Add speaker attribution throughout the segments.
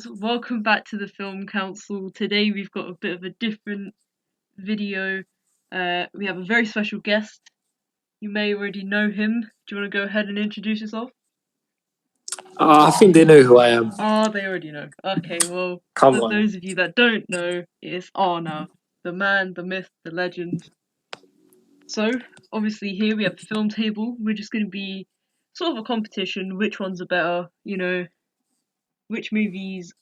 Speaker 1: Welcome back to the Film Council. Today we've got a bit of a different video. We have a very special guest. You may already know him. Do you want to go ahead and introduce yourself?
Speaker 2: I think they know who I am.
Speaker 1: Oh, they already know. Okay, well,
Speaker 2: Come
Speaker 1: for
Speaker 2: on.
Speaker 1: those of you that don't know, it's Arnav, the man, the myth, the legend. So, obviously here we have a film table. We're just going to be sort of a competition. Which ones are better, which movies,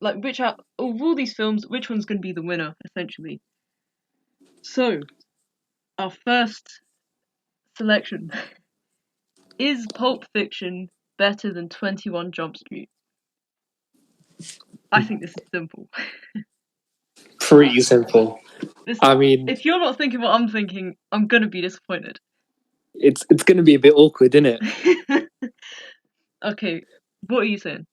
Speaker 1: like which out of all these films, which one's going to be the winner, essentially. So, our first selection is Pulp Fiction better than 21 Jump Street? I think this is simple.
Speaker 2: Pretty simple.
Speaker 1: This,
Speaker 2: I mean,
Speaker 1: if you're not thinking what I'm thinking, I'm gonna be disappointed.
Speaker 2: it's going to be a bit awkward, isn't it?
Speaker 1: Okay, what are you saying?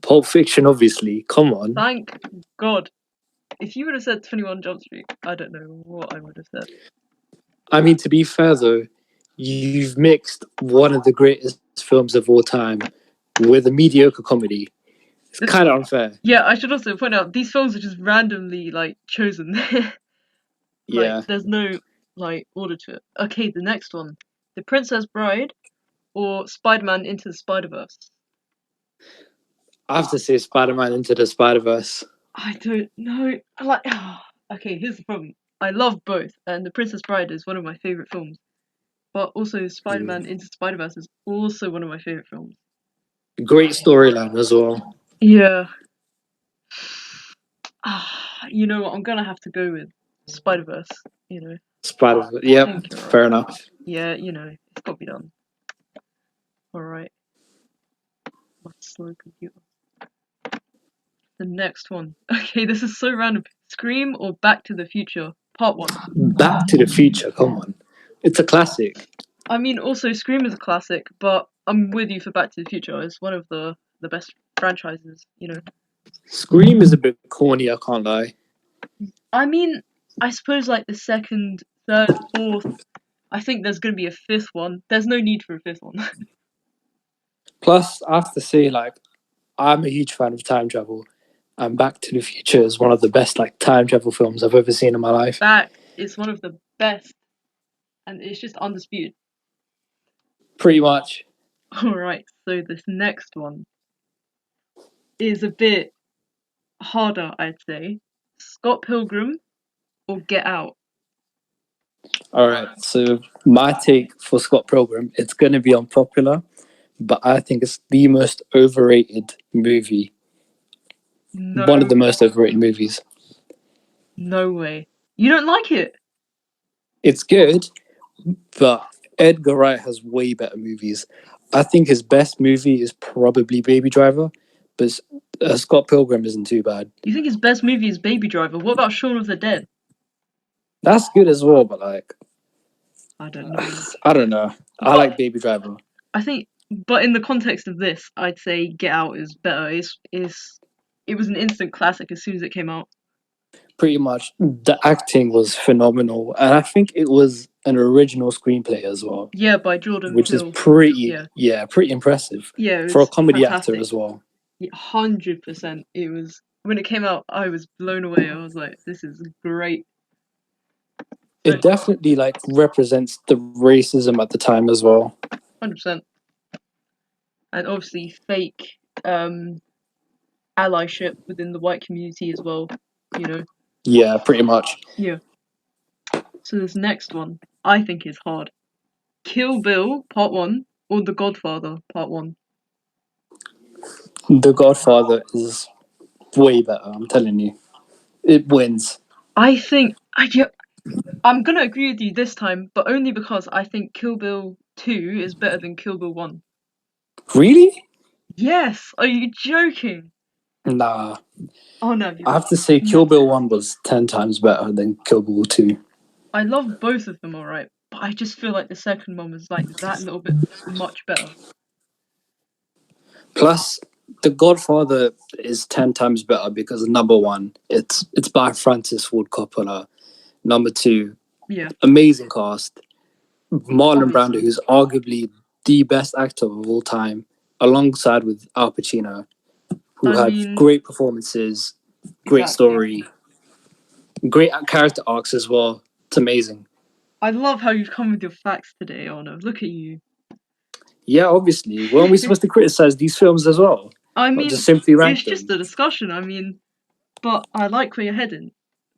Speaker 2: Pulp Fiction, obviously. Come on.
Speaker 1: Thank God. If you would have said 21 Jump Street, I don't know what I would have said.
Speaker 2: I mean, to be fair though, you've mixed one of the greatest films of all time with a mediocre comedy. It's kind of unfair.
Speaker 1: Yeah, I should also point out these films are just randomly chosen.
Speaker 2: Yeah.
Speaker 1: There's no order to it. Okay, the next one, The Princess Bride or Spider-Man Into the Spider-Verse.
Speaker 2: I have to say Spider-Man Into the Spider-Verse.
Speaker 1: I don't know. Okay, here's the problem. I love both, and The Princess Bride is one of my favorite films. But also, Spider-Man Into Spider-Verse is also one of my favorite films.
Speaker 2: Great storyline as well.
Speaker 1: Yeah. You know what? I'm gonna have to go with Spider-Verse.
Speaker 2: Spider-Verse. Yep, fair enough.
Speaker 1: Yeah, it's got to be done. All right. My slow computer. The next one. Okay, this is so random. Scream or Back to the Future? Part 1.
Speaker 2: Back to the Future, come on. It's a classic.
Speaker 1: I mean, also Scream is a classic, but I'm with you for Back to the Future. It's one of the best franchises.
Speaker 2: Scream is a bit corny, I can't lie.
Speaker 1: I mean, I suppose the second, third, fourth. I think there's gonna be a fifth one. There's no need for a fifth one.
Speaker 2: Plus, I have to say, I'm a huge fan of time travel, and Back to the Future is one of the best time travel films I've ever seen in my life.
Speaker 1: That is one of the best, and it's just undisputed.
Speaker 2: Pretty much.
Speaker 1: All right, so this next one is a bit harder, I'd say. Scott Pilgrim or Get Out?
Speaker 2: All right, so my take for Scott Pilgrim, it's going to be unpopular, but I think it's the most overrated movie.
Speaker 1: No.
Speaker 2: One of the most overrated movies.
Speaker 1: No way. You don't like it?
Speaker 2: It's good, but Edgar Wright has way better movies. I think his best movie is probably Baby Driver, but Scott Pilgrim isn't too bad.
Speaker 1: You think his best movie is Baby Driver? What about Shaun of the Dead?
Speaker 2: That's good as well, but
Speaker 1: I don't know.
Speaker 2: I don't know. I like Baby Driver.
Speaker 1: I think, but in the context of this, I'd say Get Out is better. It was an instant classic as soon as it came out.
Speaker 2: Pretty much, the acting was phenomenal, and I think it was an original screenplay as well.
Speaker 1: Yeah, by Jordan
Speaker 2: which
Speaker 1: Peele.
Speaker 2: is pretty impressive.
Speaker 1: Yeah,
Speaker 2: for a comedy
Speaker 1: fantastic.
Speaker 2: actor as well.
Speaker 1: 100%. It was when it came out. I was blown away. I was like, "This is great."
Speaker 2: It definitely represents the racism at the time as well.
Speaker 1: 100%. And obviously, fake allyship within the white community as well.
Speaker 2: Yeah, pretty much.
Speaker 1: Yeah. So this next one, I think is hard. Kill Bill Part 1 or The Godfather Part 1?
Speaker 2: The Godfather is way better, I'm telling you. It wins.
Speaker 1: I think I'm gonna agree with you this time, but only because I think Kill Bill 2 is better than Kill Bill 1.
Speaker 2: Really?
Speaker 1: Yes! Are you joking?
Speaker 2: Nah.
Speaker 1: Oh no.
Speaker 2: I have to say Kill Bill 1 was 10 times better than Kill Bill 2.
Speaker 1: I love both of them alright, but I just feel like the second one was that little bit much better.
Speaker 2: Plus, The Godfather is 10 times better because number one, it's by Francis Ford Coppola. Number two, amazing cast. Marlon Brando, who's arguably the best actor of all time, alongside with Al Pacino, who have great performances, great story, great character arcs as well. It's amazing.
Speaker 1: I love how you've come with your facts today, Arnav. Look at you.
Speaker 2: Yeah, obviously. Weren't we supposed to criticize these films as well?
Speaker 1: I mean,
Speaker 2: not just simply rank
Speaker 1: it's just a discussion. I mean, but I like where you're heading.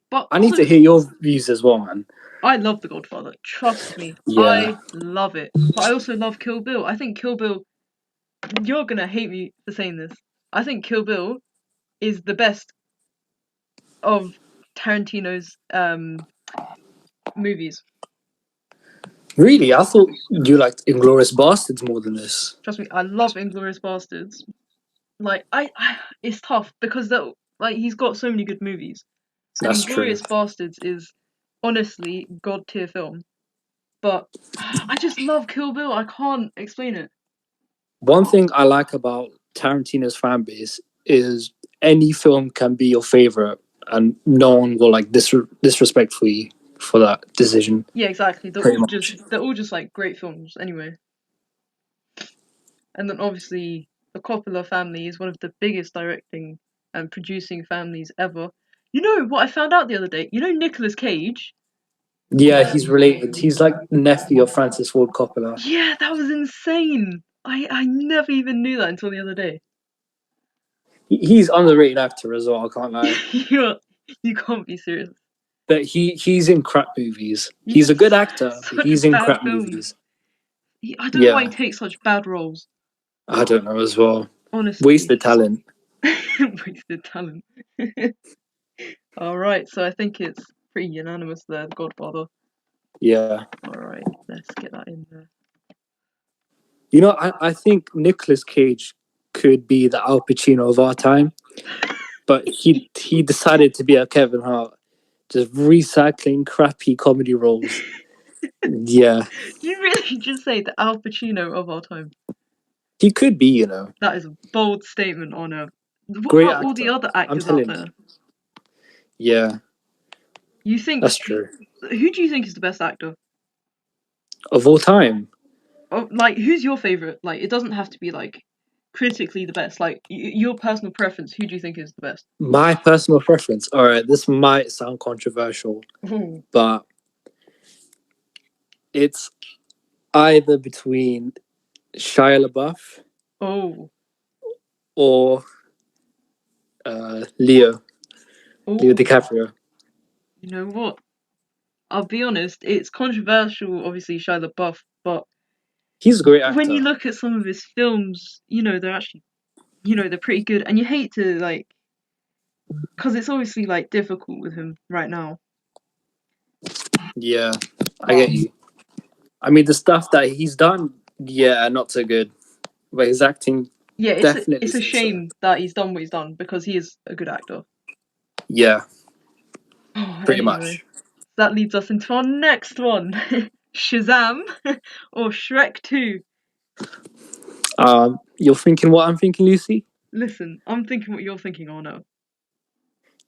Speaker 1: But
Speaker 2: I need to hear your views as well, man.
Speaker 1: I love The Godfather. Trust me.
Speaker 2: Yeah.
Speaker 1: I love it. But I also love Kill Bill. I think Kill Bill, you're going to hate me for saying this. I think Kill Bill is the best of Tarantino's movies.
Speaker 2: Really? I thought you liked Inglourious Bastards more than this.
Speaker 1: Trust me, I love Inglourious Bastards. Like, I it's tough because he's got so many good movies.
Speaker 2: That's true.
Speaker 1: Inglourious Bastards is honestly god tier film. But I just love Kill Bill. I can't explain it.
Speaker 2: One thing I like about Tarantino's fan base is any film can be your favorite, and no one will like disrespectful you for that decision.
Speaker 1: Yeah, exactly. They're all just like great films anyway. And then obviously the Coppola family is one of the biggest directing and producing families ever. You know what I found out the other day? You know Nicolas Cage?
Speaker 2: Yeah, he's related. He's like the nephew of Francis Ford Coppola.
Speaker 1: Yeah, that was insane. I never even knew that until the other day.
Speaker 2: He's underrated actor as well, I can't lie.
Speaker 1: You can't be serious.
Speaker 2: But he's in crap movies. He's a good actor, but he's in crap movies.
Speaker 1: I don't know why he takes such bad roles.
Speaker 2: I don't know as well.
Speaker 1: Honestly.
Speaker 2: Wasted talent.
Speaker 1: Wasted talent. Alright, so I think it's pretty unanimous there, The Godfather.
Speaker 2: Yeah.
Speaker 1: Alright, let's get that in there.
Speaker 2: You know, I think Nicolas Cage could be the Al Pacino of our time, but he decided to be a Kevin Hart, just recycling crappy comedy roles. Yeah.
Speaker 1: You really just say the Al Pacino of our time?
Speaker 2: He could be, you know.
Speaker 1: That is a bold statement, Honor. What
Speaker 2: Great
Speaker 1: about
Speaker 2: actor.
Speaker 1: all the other actors out there?
Speaker 2: Yeah.
Speaker 1: You think
Speaker 2: that's true?
Speaker 1: Who do you think is the best actor
Speaker 2: of all time?
Speaker 1: Like, who's your favorite? Like, it doesn't have to be like critically the best. Like, your personal preference. Who do you think is the best?
Speaker 2: My personal preference. All right, this might sound controversial, but it's either between Shia LaBeouf or Leo DiCaprio.
Speaker 1: You know what? I'll be honest, it's controversial, obviously, Shia LaBeouf, but
Speaker 2: he's a great actor.
Speaker 1: When you look at some of his films, you know, they're actually, you know, they're pretty good, and you hate to, like, because it's obviously, like, difficult with him right now.
Speaker 2: Yeah, I get you. I mean, the stuff that he's done, yeah, not so good. But his acting,
Speaker 1: yeah, it's a shame that he's done what he's done, because he is a good actor.
Speaker 2: Yeah, pretty much.
Speaker 1: That leads us into our next one. Shazam or Shrek 2?
Speaker 2: You're thinking what I'm thinking, Lucy?
Speaker 1: Listen, I'm thinking what you're thinking, Arno.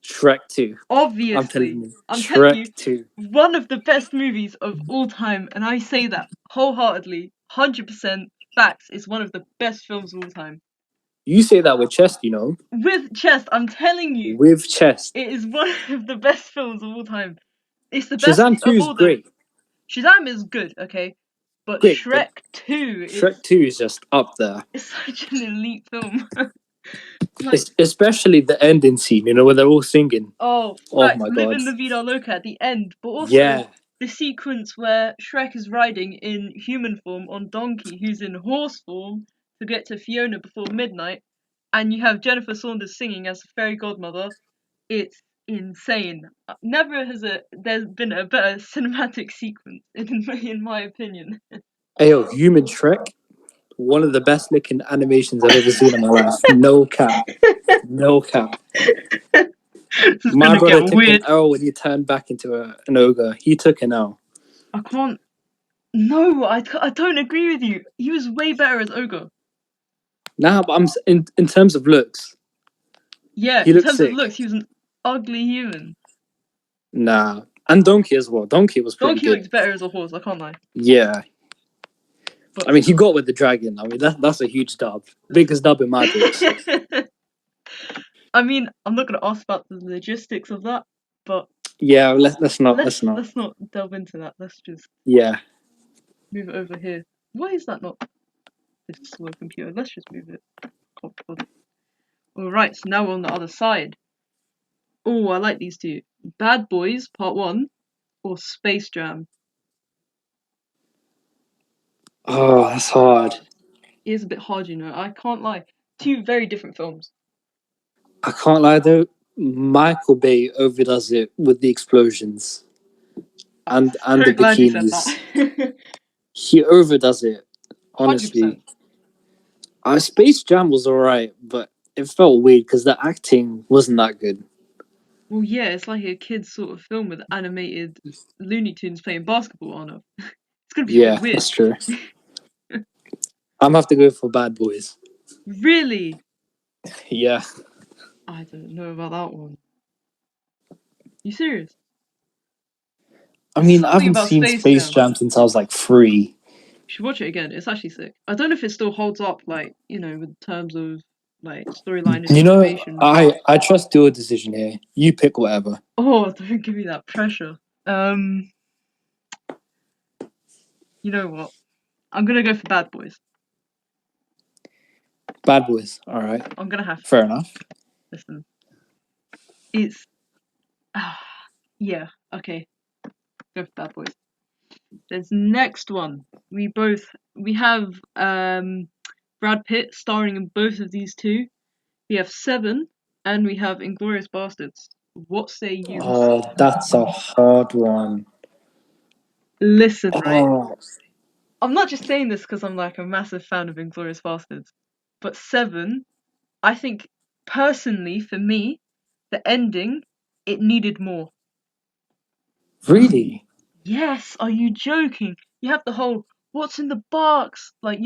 Speaker 2: Shrek 2.
Speaker 1: Obviously.
Speaker 2: I'm telling you.
Speaker 1: Shrek 2. One of the best movies of all time, and I say that wholeheartedly, 100% facts. It's one of the best films of all time.
Speaker 2: You say that with chest, you know.
Speaker 1: With chest, I'm telling you.
Speaker 2: With chest.
Speaker 1: It is one of the best films of all time. It's the
Speaker 2: best
Speaker 1: Shazam
Speaker 2: 2 is great.
Speaker 1: Shazam is good, okay? But great, Shrek 2 is...
Speaker 2: Shrek 2 is just up there.
Speaker 1: It's such an elite film.
Speaker 2: Like, especially the ending scene, you know, where they're all singing.
Speaker 1: Oh my God. Living La Vida Loca at the end. But also the sequence where Shrek is riding in human form on Donkey, who's in horse form, to get to Fiona before midnight. And you have Jennifer Saunders singing as the fairy godmother. It's insane. Never has there's been a better cinematic sequence, in my opinion.
Speaker 2: Ayo, human Shrek? One of the best looking animations I've ever seen in my life. No cap. No cap. My brother took an L when he turned back into an ogre. He took an L.
Speaker 1: I can't. No, I don't agree with you. He was way better as ogre.
Speaker 2: Nah, but I'm in terms of looks.
Speaker 1: Yeah, in terms of looks, he was an ugly human.
Speaker 2: Nah, and Donkey as well. Donkey was pretty good.
Speaker 1: Donkey looks better as a horse. I can't lie.
Speaker 2: Yeah. But I mean, he got with the dragon. I mean, that's a huge dub. Biggest dub in my books.
Speaker 1: I mean, I'm not gonna ask about the logistics of that, but
Speaker 2: Yeah, let's not
Speaker 1: let's not delve into that. Let's just
Speaker 2: Yeah.
Speaker 1: move it over here. Why is that not this slow computer? Let's just move it. All right, so now we're on the other side. Oh, I like these two. Bad Boys Part 1 or Space Jam.
Speaker 2: Oh, that's hard.
Speaker 1: It is a bit hard, you know. I can't lie. Two very different films.
Speaker 2: I can't lie though. Michael Bay overdoes it with the explosions
Speaker 1: I'm
Speaker 2: and the
Speaker 1: so glad you said that.
Speaker 2: bikinis. He overdoes it. Honestly,
Speaker 1: 100%.
Speaker 2: Space Jam was alright, but it felt weird because the acting wasn't that good.
Speaker 1: Well, yeah, it's like a kid's sort of film with animated Looney Tunes playing basketball on it. It's gonna be a bit
Speaker 2: Yeah,
Speaker 1: weird.
Speaker 2: that's true. I'm gonna have to go for Bad Boys.
Speaker 1: Really?
Speaker 2: Yeah.
Speaker 1: I don't know about that one. You serious?
Speaker 2: I
Speaker 1: There's
Speaker 2: mean, I
Speaker 1: something
Speaker 2: haven't
Speaker 1: about
Speaker 2: seen
Speaker 1: Space
Speaker 2: Space
Speaker 1: Jam.
Speaker 2: Jam since I was like 3.
Speaker 1: You should watch it again. It's actually sick. I don't know if it still holds up, like, you know, with terms of like storyline and
Speaker 2: You know,
Speaker 1: animation, but
Speaker 2: I trust your decision here. You pick whatever.
Speaker 1: oh, don't give me that pressure. You know what? I'm gonna go for Bad Boys.
Speaker 2: Bad Boys. All right.
Speaker 1: I'm gonna have
Speaker 2: Fair
Speaker 1: to.
Speaker 2: enough.
Speaker 1: Listen, it's yeah. Okay, go for Bad Boys. There's next one. We have Brad Pitt starring in both of these two. We have Seven, and we have Inglorious Bastards. What say you?
Speaker 2: Oh, that's a hard one.
Speaker 1: Listen, right?
Speaker 2: Oh,
Speaker 1: I'm not just saying this because I'm like a massive fan of Inglorious Bastards, but Seven, I think personally for me, the ending it needed more.
Speaker 2: really?
Speaker 1: Yes, are you joking? You have the whole what's in the box, like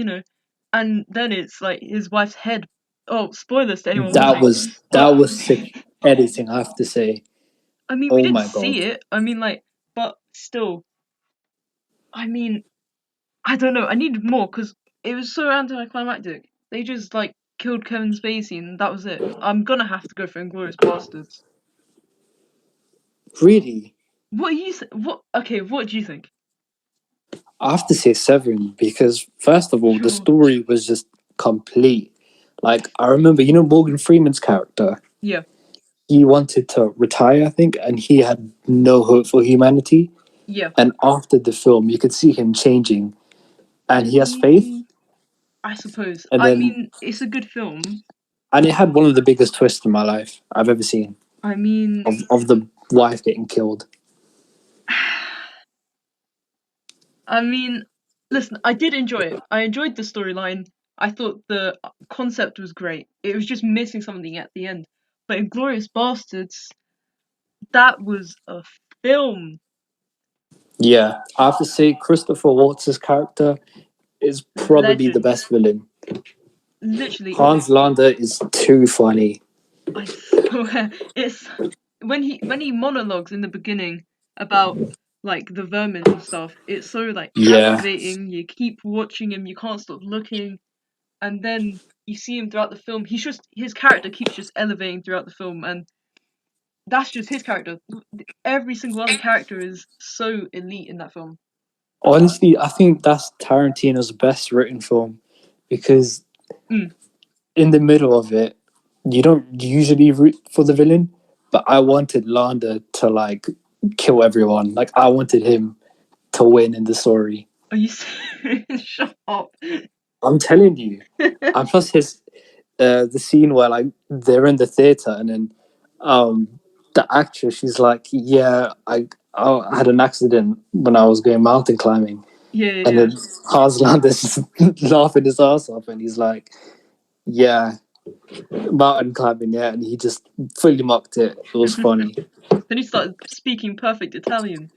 Speaker 1: and then it's like his wife's head. Oh, spoilers to anyone watching.
Speaker 2: That
Speaker 1: But
Speaker 2: was sick editing. I have to say.
Speaker 1: I mean, we
Speaker 2: Oh
Speaker 1: did
Speaker 2: my god.
Speaker 1: see it. I mean, like, but still, I mean, I don't know. I needed more because it was so anticlimactic. They just like killed Kevin Spacey and that was it. I'm gonna have to go for Inglourious Bastards.
Speaker 2: Really?
Speaker 1: What are you? What? Okay, what do you think?
Speaker 2: I have to say 7 because first of all, the
Speaker 1: Sure.
Speaker 2: story was just complete. Like I remember, you know, Morgan Freeman's character.
Speaker 1: Yeah.
Speaker 2: He wanted to retire, I think, and he had no hope for humanity.
Speaker 1: Yeah.
Speaker 2: And after the film, you could see him changing, and he has faith.
Speaker 1: Mm, I suppose.
Speaker 2: And
Speaker 1: I
Speaker 2: then,
Speaker 1: mean, it's a good film.
Speaker 2: and it had one of the biggest twists in my life I've ever seen
Speaker 1: I mean,
Speaker 2: of the wife getting killed.
Speaker 1: I mean, listen, I did enjoy it. I enjoyed the storyline. I thought the concept was great. It was just missing something at the end. But Inglorious Bastards, that was a film.
Speaker 2: Yeah, I have to say, Christopher Waltz's character is probably the
Speaker 1: Legend.
Speaker 2: best villain.
Speaker 1: Literally,
Speaker 2: Hans Landa is too funny.
Speaker 1: I swear, it's when he monologues in the beginning about like the vermin and stuff. It's so like
Speaker 2: Yeah,
Speaker 1: captivating. You keep watching him. You can't stop looking. And then you see him throughout the film. His character keeps just elevating throughout the film, and that's just his character. Every single other character is so elite in that film.
Speaker 2: honestly, I think that's Tarantino's best written film because
Speaker 1: Mm.
Speaker 2: in the middle of it, you don't usually root for the villain, but I wanted Landa to like kill everyone. Like I wanted him to win in the story.
Speaker 1: Are you serious? Shut up.
Speaker 2: I'm telling you. And plus his the scene where like they're in the theater and then um the actress she's like, yeah, I had an accident when I was going mountain climbing,
Speaker 1: Yeah, yeah,
Speaker 2: and
Speaker 1: yeah.
Speaker 2: then Harsland is laughing his ass off, and he's like, yeah, mountain climbing, yeah, and he just fully mocked it. It was funny.
Speaker 1: Then he started speaking perfect Italian.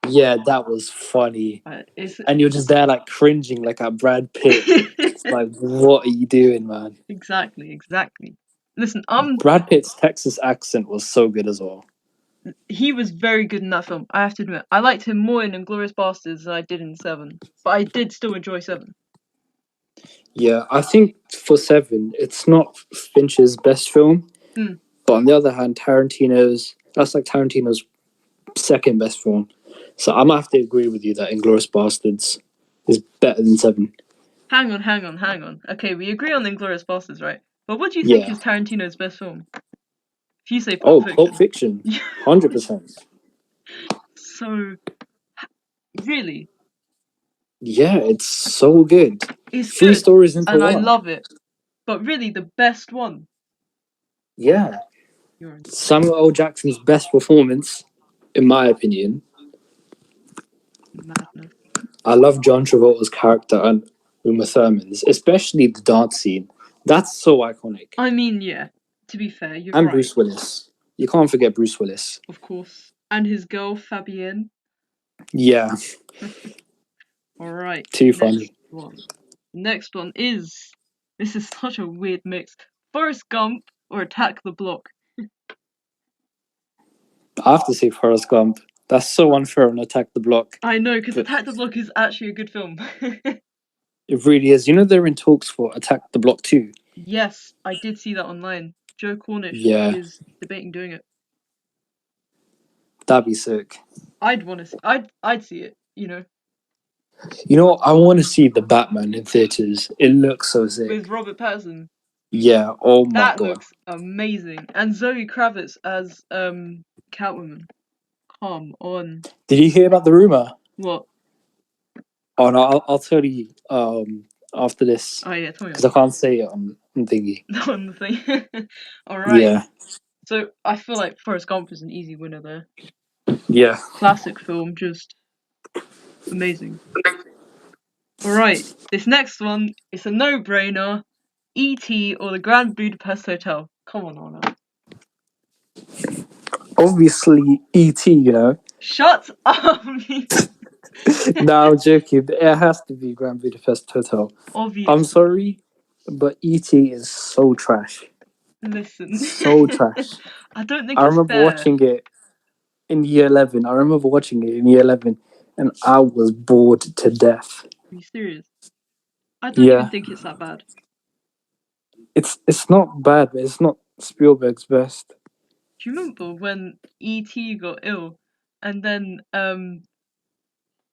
Speaker 2: Yeah, that was funny.
Speaker 1: It's
Speaker 2: And you're just there like cringing like at Brad Pitt. It's like, what are you doing, man?
Speaker 1: exactly, exactly. Listen,
Speaker 2: Brad Pitt's Texas accent was so good as well.
Speaker 1: he was very good in that film. I have to admit, I liked him more in *Inglourious Bastards* than I did in *Seven*, but I did still enjoy *Seven*.
Speaker 2: Yeah, I think for Seven, it's not Fincher's best film, but on the other hand, that's like Tarantino's second best film. So I might have to agree with you that Inglourious Bastards is better than Seven.
Speaker 1: Hang on. Okay, we agree on Inglourious Basterds, right? But what do you think
Speaker 2: Yeah.
Speaker 1: is Tarantino's best film? If you say
Speaker 2: Oh,
Speaker 1: Pulp
Speaker 2: Pulp
Speaker 1: Fiction.
Speaker 2: Fiction, 100%.
Speaker 1: So, really,
Speaker 2: Yeah, it's so good.
Speaker 1: it's
Speaker 2: Three
Speaker 1: good,
Speaker 2: stories into
Speaker 1: and I
Speaker 2: one.
Speaker 1: love it. But really, the best one.
Speaker 2: Yeah.
Speaker 1: You're
Speaker 2: Samuel L. Jackson's best performance, in my opinion.
Speaker 1: madness.
Speaker 2: I love John Travolta's character and Uma Thurman's, especially the dance scene. That's so iconic.
Speaker 1: I mean, yeah. To be fair, you're
Speaker 2: And
Speaker 1: right,
Speaker 2: Bruce Willis. You can't forget Bruce Willis.
Speaker 1: of course. And his girl Fabienne.
Speaker 2: Yeah,
Speaker 1: All right.
Speaker 2: too
Speaker 1: Next
Speaker 2: funny.
Speaker 1: one. Next one is. This is such a weird mix. Forrest Gump or Attack the Block.
Speaker 2: I have to say Forrest Gump. That's so unfair on Attack the Block.
Speaker 1: I know, because
Speaker 2: But
Speaker 1: Attack the Block is actually a good film.
Speaker 2: it really is. You know they're in talks for Attack the Block too.
Speaker 1: Yes, I did see that online. Joe Cornish
Speaker 2: Yeah,
Speaker 1: is debating doing it.
Speaker 2: that'd be sick.
Speaker 1: I'd want to see. I'd see it. You know,
Speaker 2: You know, I want to see the Batman in theaters. It looks so sick.
Speaker 1: with Robert Pattinson.
Speaker 2: Yeah. Oh my
Speaker 1: That
Speaker 2: god.
Speaker 1: looks amazing. And Zoe Kravitz as Catwoman. Come on.
Speaker 2: Did you hear about the rumor?
Speaker 1: What?
Speaker 2: Oh no, I'll tell you after this
Speaker 1: Oh yeah, tell me
Speaker 2: because I
Speaker 1: after.
Speaker 2: can't say it on thingy.
Speaker 1: On the thing. All right.
Speaker 2: Yeah.
Speaker 1: So I feel like Forrest Gump is an easy winner there.
Speaker 2: Yeah.
Speaker 1: Classic film, just amazing. All right. This next one is a no-brainer. E.T. or the Grand Budapest Hotel. Come on, Arnav.
Speaker 2: Obviously, E.T. You know.
Speaker 1: Shut up!
Speaker 2: No, I'm joking. It has to be Grand Budapest Hotel. I'm
Speaker 1: Obviously.
Speaker 2: sorry, but E.T. is so trash.
Speaker 1: Listen.
Speaker 2: So trash.
Speaker 1: I don't think
Speaker 2: I
Speaker 1: it's
Speaker 2: remember
Speaker 1: fair.
Speaker 2: watching it in year 11. I remember watching it in year 11 and I was bored to death.
Speaker 1: Are you serious? I don't even
Speaker 2: Yeah.
Speaker 1: think it's that bad.
Speaker 2: It's not bad, but it's not Spielberg's best.
Speaker 1: Do you remember when E.T. got ill and then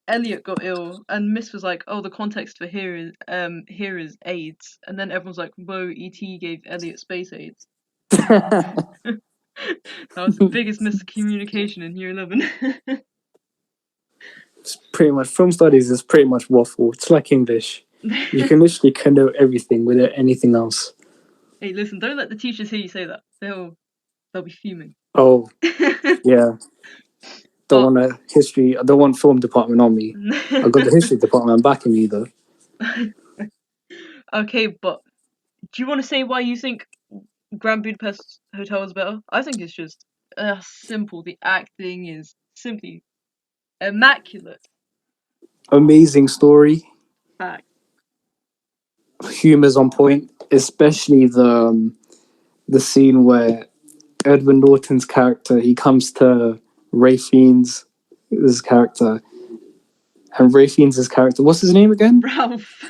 Speaker 1: Elliot got ill and Miss was like, "Oh, the context for here is AIDS," and then everyone's like, "Whoa, E.T. gave Elliot space AIDS." That was the biggest miscommunication in year 11.
Speaker 2: It's pretty much film studies is pretty much waffle. It's like English. You can literally connote everything without anything else.
Speaker 1: Hey, listen, don't let the teachers hear you say that. They'll be fuming.
Speaker 2: Oh, yeah.
Speaker 1: But
Speaker 2: I don't want film department on me. I got the history department backing me though.
Speaker 1: okay, but do you want to say why you think Grand Budapest Hotel is better? I think it's just simple. The acting is simply immaculate.
Speaker 2: Amazing story.
Speaker 1: Fact.
Speaker 2: Humor's on point, especially the scene where Edward Norton's character he comes to Ray Fiennes' his character, and Ray Fiennes' character. What's his name again?
Speaker 1: Ralph.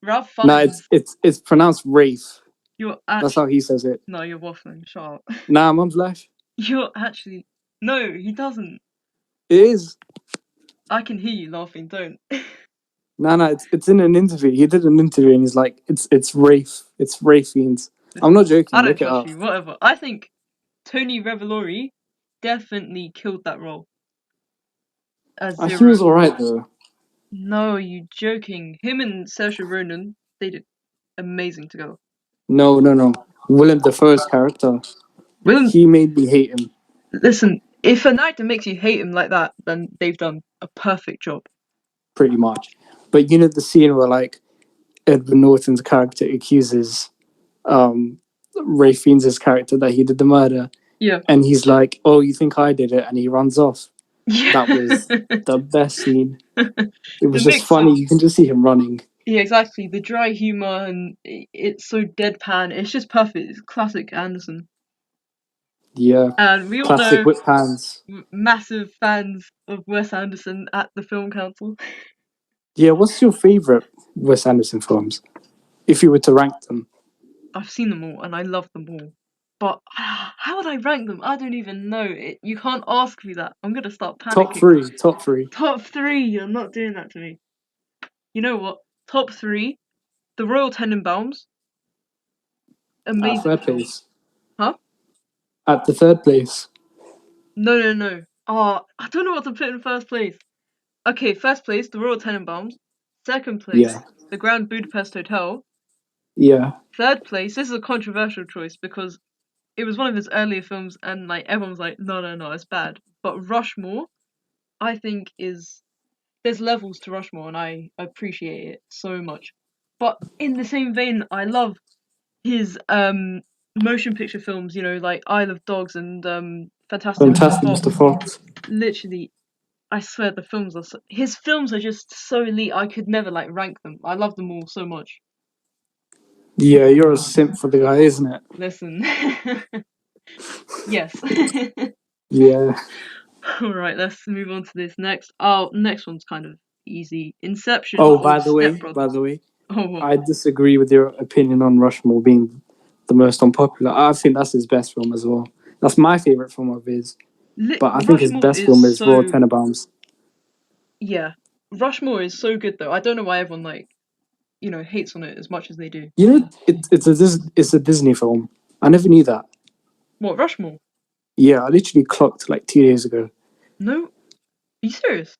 Speaker 1: Ralph
Speaker 2: No,
Speaker 1: Fiennes.
Speaker 2: it's pronounced Rafe.
Speaker 1: You're
Speaker 2: That's how
Speaker 1: actually
Speaker 2: he says it.
Speaker 1: no, you're waffling. Shut up.
Speaker 2: Nah, mum's life.
Speaker 1: You're actually no, he doesn't.
Speaker 2: It is.
Speaker 1: I can hear you laughing. Don't.
Speaker 2: No, it's in an interview. He did an interview and he's like, it's Rafe. It's Rafe Fiennes. I'm
Speaker 1: Listen,
Speaker 2: not
Speaker 1: I
Speaker 2: joking.
Speaker 1: don't
Speaker 2: Look it
Speaker 1: trust
Speaker 2: up.
Speaker 1: you. Whatever. I think Tony Revolori definitely killed that role as
Speaker 2: He was
Speaker 1: Zero.
Speaker 2: alright though.
Speaker 1: No, you joking? Him and Saoirse Ronan, they did amazing together.
Speaker 2: No. Willem Dafoe's character.
Speaker 1: Willem,
Speaker 2: He made me hate him
Speaker 1: listen, if an actor makes you hate him like that, then they've done a perfect job.
Speaker 2: pretty much. But you know the scene where like Edward Norton's character accuses um Ray Fiennes' character that he did the murder,
Speaker 1: Yeah.
Speaker 2: and he's like, "Oh, you think I did it?" and he runs off. That was
Speaker 1: Yeah.
Speaker 2: the best scene. It
Speaker 1: The
Speaker 2: was just
Speaker 1: mix
Speaker 2: funny.
Speaker 1: of
Speaker 2: You can just see him running.
Speaker 1: yeah, exactly. The dry humor and it's so deadpan. It's just perfect. It's classic Anderson.
Speaker 2: Yeah,
Speaker 1: And we all
Speaker 2: classic
Speaker 1: know
Speaker 2: whip hands.
Speaker 1: massive fans of Wes Anderson at the Film Council.
Speaker 2: Yeah, what's your favorite Wes Anderson films? If you were to rank them.
Speaker 1: I've seen them all and I love them all. But how would I rank them? I don't even know. You can't ask me that. I'm gonna start
Speaker 2: Top
Speaker 1: panicking.
Speaker 2: three. Top three.
Speaker 1: Top three. You're not doing that to me. You know what? Top three. The Royal Tenenbaums.
Speaker 2: At
Speaker 1: Amazing
Speaker 2: third
Speaker 1: film.
Speaker 2: place.
Speaker 1: Huh?
Speaker 2: At the third place.
Speaker 1: No, no, no. Oh, I don't know what to put in first place. Okay, first place, The Royal Tenenbaums. Second place,
Speaker 2: Yeah.
Speaker 1: The Grand Budapest Hotel.
Speaker 2: Yeah.
Speaker 1: Third place, this is a controversial choice because it was one of his earlier films and like everyone was like, no, no, no, it's bad. But Rushmore, I think is there's levels to Rushmore and I appreciate it so much. But in the same vein, I love his motion picture films, you know, like Isle of Dogs and Fantastic Mr.
Speaker 2: Fantastic
Speaker 1: Fox.
Speaker 2: Mr. Fox.
Speaker 1: Literally, I swear the films are his films are just so elite. I could never like rank them. I love them all so much.
Speaker 2: Yeah, you're a simp for the guy, isn't it?
Speaker 1: Listen, yes.
Speaker 2: Yeah.
Speaker 1: All right, let's move on to this next. Oh, next one's kind of easy. Inception
Speaker 2: Oh,
Speaker 1: or
Speaker 2: by the
Speaker 1: Step
Speaker 2: way,
Speaker 1: Brothers. Oh, what?
Speaker 2: I disagree with your opinion on Rushmore being the most unpopular. I think that's his best film as well. That's my favorite film of his. But I think his
Speaker 1: Rushmore
Speaker 2: best
Speaker 1: is
Speaker 2: film is Royal
Speaker 1: so
Speaker 2: Tenenbaums.
Speaker 1: yeah. Rushmore is so good though. I don't know why everyone like hates on it as much as they do.
Speaker 2: You know, it's a Disney film. I never knew that.
Speaker 1: What Rushmore?
Speaker 2: Yeah, I literally clocked like 2 days ago.
Speaker 1: No, are you serious?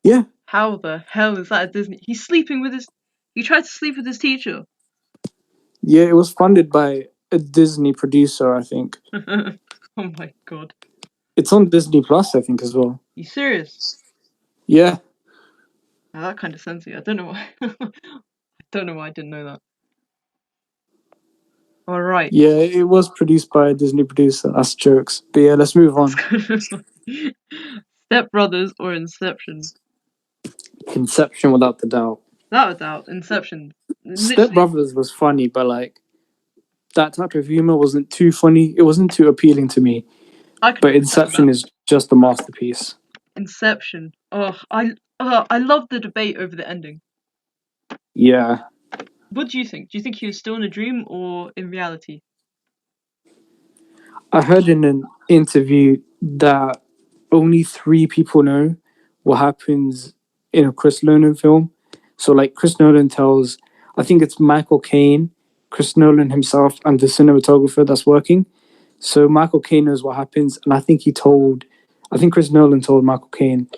Speaker 2: Yeah,
Speaker 1: How the hell is that a Disney? He's sleeping with his. He tried to sleep with his teacher.
Speaker 2: yeah, it was funded by a Disney producer, I think.
Speaker 1: Oh my god.
Speaker 2: It's on Disney Plus, I think, as well.
Speaker 1: You serious?
Speaker 2: Yeah,
Speaker 1: Now that kind of sends you. I don't know why. I don't know why I didn't know that. All right.
Speaker 2: yeah, it was produced by a Disney producer. That's jokes. But yeah, let's move on.
Speaker 1: Step Brothers or Inception?
Speaker 2: Inception, without the doubt.
Speaker 1: Without a doubt, Inception.
Speaker 2: Step
Speaker 1: Literally,
Speaker 2: Brothers was funny, but like that type of humor wasn't too funny. It wasn't too appealing to me.
Speaker 1: I can
Speaker 2: But
Speaker 1: understand that.
Speaker 2: Inception is just a masterpiece.
Speaker 1: Inception. I love the debate over the ending.
Speaker 2: Yeah,
Speaker 1: What do you think? Do you think he was still in a dream or in reality?
Speaker 2: I heard in an interview that only three people know what happens in a Chris Nolan film. So, like, Chris Nolan tells, I think it's Michael Caine, Chris Nolan himself, and the cinematographer that's working. So, Michael Caine knows what happens, and I think Chris Nolan told Michael Caine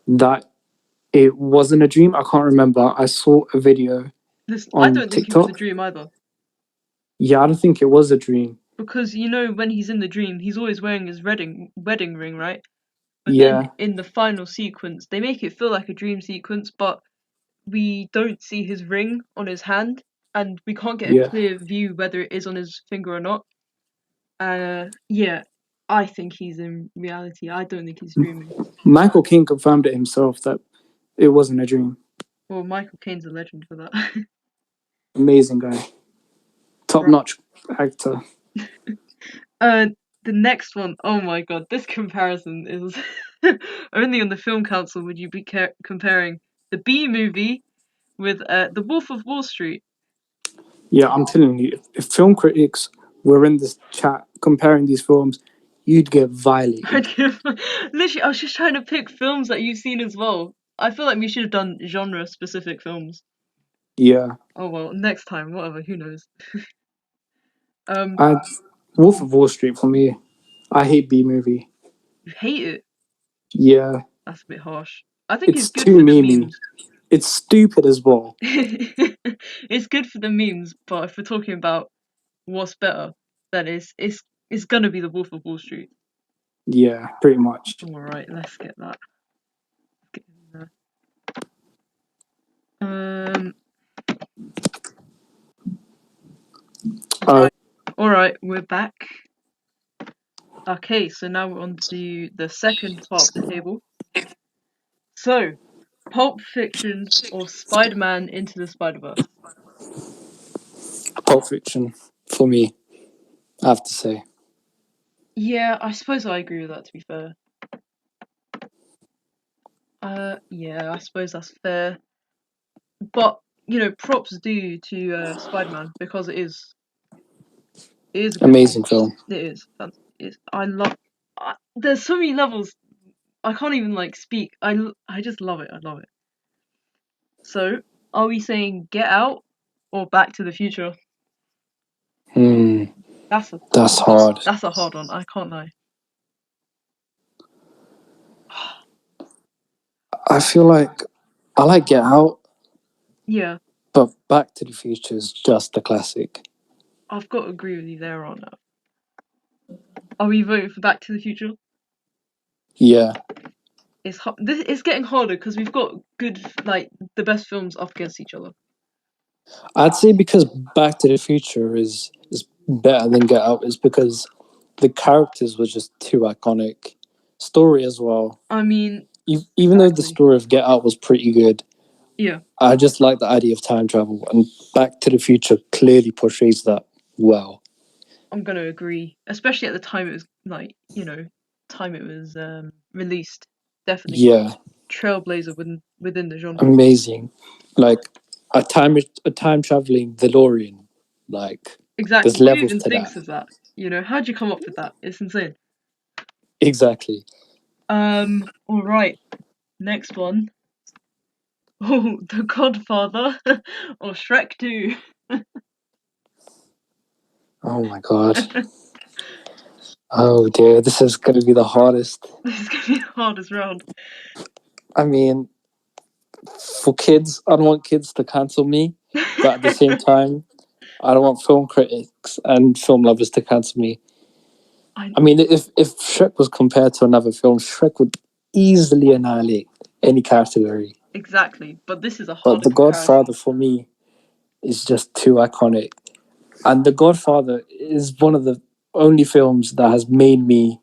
Speaker 2: that it wasn't a dream. I can't remember. I saw a video
Speaker 1: Listen, I
Speaker 2: on
Speaker 1: don't think it was a
Speaker 2: TikTok.
Speaker 1: dream either.
Speaker 2: Yeah, I don't think it was a dream.
Speaker 1: Because when he's in the dream, he's always wearing his wedding ring, right? But then
Speaker 2: Yeah,
Speaker 1: in the final sequence, they make it feel like a dream sequence, but we don't see his ring on his hand, and we can't get a
Speaker 2: yeah.
Speaker 1: clear view whether it is on his finger or not. Yeah, I think he's in reality. I don't think he's dreaming.
Speaker 2: Michael Caine confirmed it himself that it wasn't a dream.
Speaker 1: Well, Michael Caine's a legend for that.
Speaker 2: Amazing guy, top
Speaker 1: Right.
Speaker 2: notch actor.
Speaker 1: Uh, the next one, oh my god, this comparison is only on the Film Council would you be comparing the B movie with The Wolf of Wall Street.
Speaker 2: Yeah, I'm telling you, if film critics were in this chat comparing these films, you'd get violated.
Speaker 1: Literally, I was just trying to pick films that you've seen as well. I feel like we should have done genre specific films.
Speaker 2: Yeah,
Speaker 1: Oh well, next time, whatever, who knows. Um,
Speaker 2: I Wolf of Wall Street for me. I hate B movie.
Speaker 1: you hate it.
Speaker 2: Yeah,
Speaker 1: That's a bit harsh. I think it's
Speaker 2: it's
Speaker 1: good
Speaker 2: too
Speaker 1: for the
Speaker 2: memey.
Speaker 1: memes.
Speaker 2: It's stupid as well.
Speaker 1: It's good for the memes, but if we're talking about what's better, then it's gonna be the Wolf of Wall Street.
Speaker 2: Yeah, pretty much.
Speaker 1: All right, let's get that. Get in there.
Speaker 2: Uh,
Speaker 1: All right, we're back. Okay, so now we're on to the second part of the table. So, Pulp Fiction or Spider-Man Into the Spider-Verse?
Speaker 2: Pulp Fiction for me. I have to say.
Speaker 1: Yeah, I suppose I agree with that, to be fair. Yeah, I suppose that's fair. But props due to Spider-Man because it is a good film.
Speaker 2: Amazing film.
Speaker 1: It is. I love. There's so many levels. I can't even like speak. I just love it. I love it. So, are we saying Get Out or Back to the Future?
Speaker 2: Hmm,
Speaker 1: That's a
Speaker 2: that's hard.
Speaker 1: that's a hard one. I can't lie.
Speaker 2: I feel like I like Get Out,
Speaker 1: Yeah,
Speaker 2: but Back to the Future is just a classic.
Speaker 1: I've got to agree with you there on that. Are we voting for Back to the Future?
Speaker 2: Yeah,
Speaker 1: It's getting harder because we've got good like the best films up against each other.
Speaker 2: I'd say because Back to the Future is better than Get Out is because the characters were just too iconic. Story as well.
Speaker 1: I mean,
Speaker 2: Even though the
Speaker 1: exactly.
Speaker 2: story of Get Out was pretty good,
Speaker 1: Yeah,
Speaker 2: I just like the idea of time travel, and Back to the Future clearly portrays that well.
Speaker 1: I'm gonna agree. Especially at the time it was like time it was released. Definitely
Speaker 2: Yeah,
Speaker 1: trailblazer within the genre.
Speaker 2: amazing. Like a time traveling DeLorean. Like
Speaker 1: Exactly.
Speaker 2: there's
Speaker 1: Who
Speaker 2: levels
Speaker 1: even
Speaker 2: to that.
Speaker 1: thinks of that? How'd you come up with that? It's insane.
Speaker 2: Exactly.
Speaker 1: All right. Next one. Oh, The Godfather or Shrek 2.
Speaker 2: Oh my god. Oh dear, this is gonna be the hardest.
Speaker 1: This is gonna be the hardest round.
Speaker 2: I mean, for kids, I don't want kids to cancel me, but at the same time, I don't want film critics and film lovers to cancel me.
Speaker 1: I
Speaker 2: I mean, if Shrek was compared to another film, Shrek would easily annihilate any category.
Speaker 1: exactly, but this is a
Speaker 2: But
Speaker 1: harder
Speaker 2: The
Speaker 1: comparison.
Speaker 2: Godfather for me is just too iconic. And The Godfather is one of the only films that has made me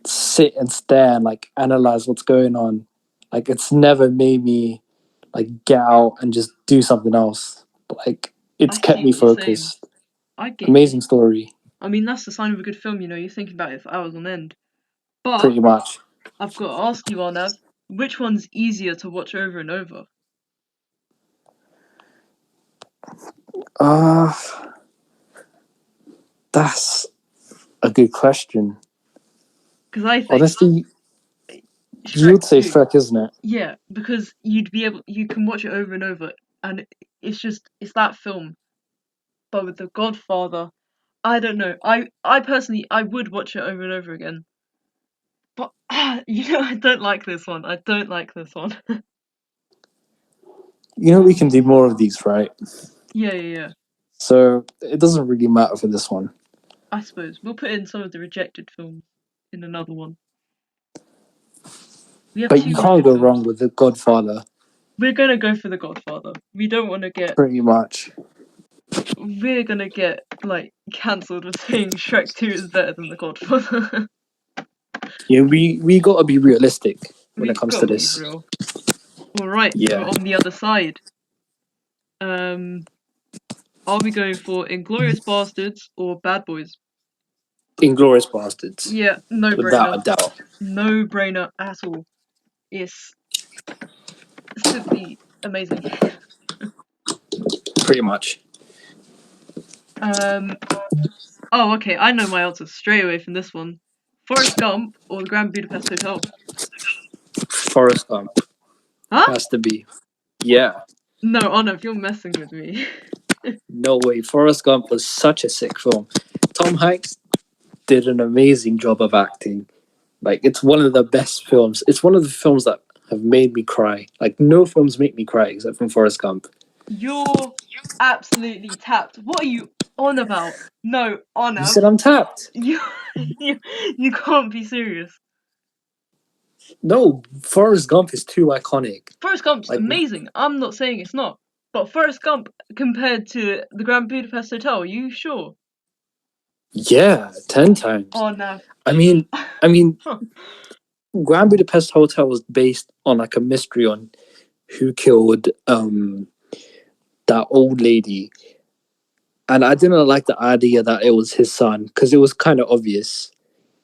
Speaker 2: sit and stare and like analyze what's going on. Like it's never made me like get out and just do something else. Like it's
Speaker 1: I
Speaker 2: kept
Speaker 1: see
Speaker 2: me
Speaker 1: what you're saying.
Speaker 2: focused.
Speaker 1: I get you.
Speaker 2: Amazing story,
Speaker 1: I mean, that's the sign of a good film. You're thinking about it for hours on end. But
Speaker 2: pretty much.
Speaker 1: I've got to ask you, Arnav, which one's easier to watch over and over?
Speaker 2: Uh that's a good question.
Speaker 1: Because I think
Speaker 2: Honestly, you
Speaker 1: Shrek
Speaker 2: would say
Speaker 1: 2.
Speaker 2: Shrek, isn't it?
Speaker 1: Yeah, because you can watch it over and over, and it's that film. But with The Godfather, I don't know. I personally I would watch it over and over again. But I don't like this one. I don't like this one.
Speaker 2: You know we can do more of these, right?
Speaker 1: Yeah, yeah, yeah.
Speaker 2: So it doesn't really matter for this one.
Speaker 1: I suppose we'll put in some of the rejected films in another one. We have
Speaker 2: But you
Speaker 1: two
Speaker 2: can't
Speaker 1: rejected
Speaker 2: go
Speaker 1: films.
Speaker 2: wrong with The Godfather,
Speaker 1: We're gonna go for The Godfather. We don't want to get.
Speaker 2: pretty much.
Speaker 1: We're gonna get like cancelled with saying Shrek 2 is better than The Godfather.
Speaker 2: Yeah, we gotta be realistic when it
Speaker 1: We
Speaker 2: comes to
Speaker 1: gotta be
Speaker 2: this.
Speaker 1: real. All right. So
Speaker 2: Yeah,
Speaker 1: on the other side, um, are we going for Inglorious Bastards or Bad Boys?
Speaker 2: Inglorious Bastards,
Speaker 1: Yeah, no
Speaker 2: without
Speaker 1: brainer.
Speaker 2: a doubt,
Speaker 1: No brainer at all. It's simply amazing.
Speaker 2: pretty much.
Speaker 1: Um. Oh, okay. I know my answer straight away from this one. Forrest Gump or the Grand Budapest Hotel?
Speaker 2: Forrest Gump
Speaker 1: Huh?
Speaker 2: has to be. Yeah,
Speaker 1: No, Arnav, you're messing with me.
Speaker 2: no way. Forrest Gump was such a sick film. Tom Hanks did an amazing job of acting. Like it's one of the best films. It's one of the films that have made me cry. Like no films make me cry except from Forrest Gump.
Speaker 1: You're absolutely tapped. What are you on about? No,
Speaker 2: You
Speaker 1: Arnav,
Speaker 2: said I'm tapped.
Speaker 1: you you you can't be serious.
Speaker 2: No, Forrest Gump is too iconic.
Speaker 1: Forrest Gump's
Speaker 2: Like
Speaker 1: amazing. I'm not saying it's not. But Forrest Gump compared to the Grand Budapest Hotel, are you sure?
Speaker 2: yeah, 10 times.
Speaker 1: Arnav.
Speaker 2: I mean, I mean,
Speaker 1: Huh.
Speaker 2: Grand Budapest Hotel was based on like a mystery on who killed that old lady, and I didn't like the idea that it was his son because it was kind of obvious.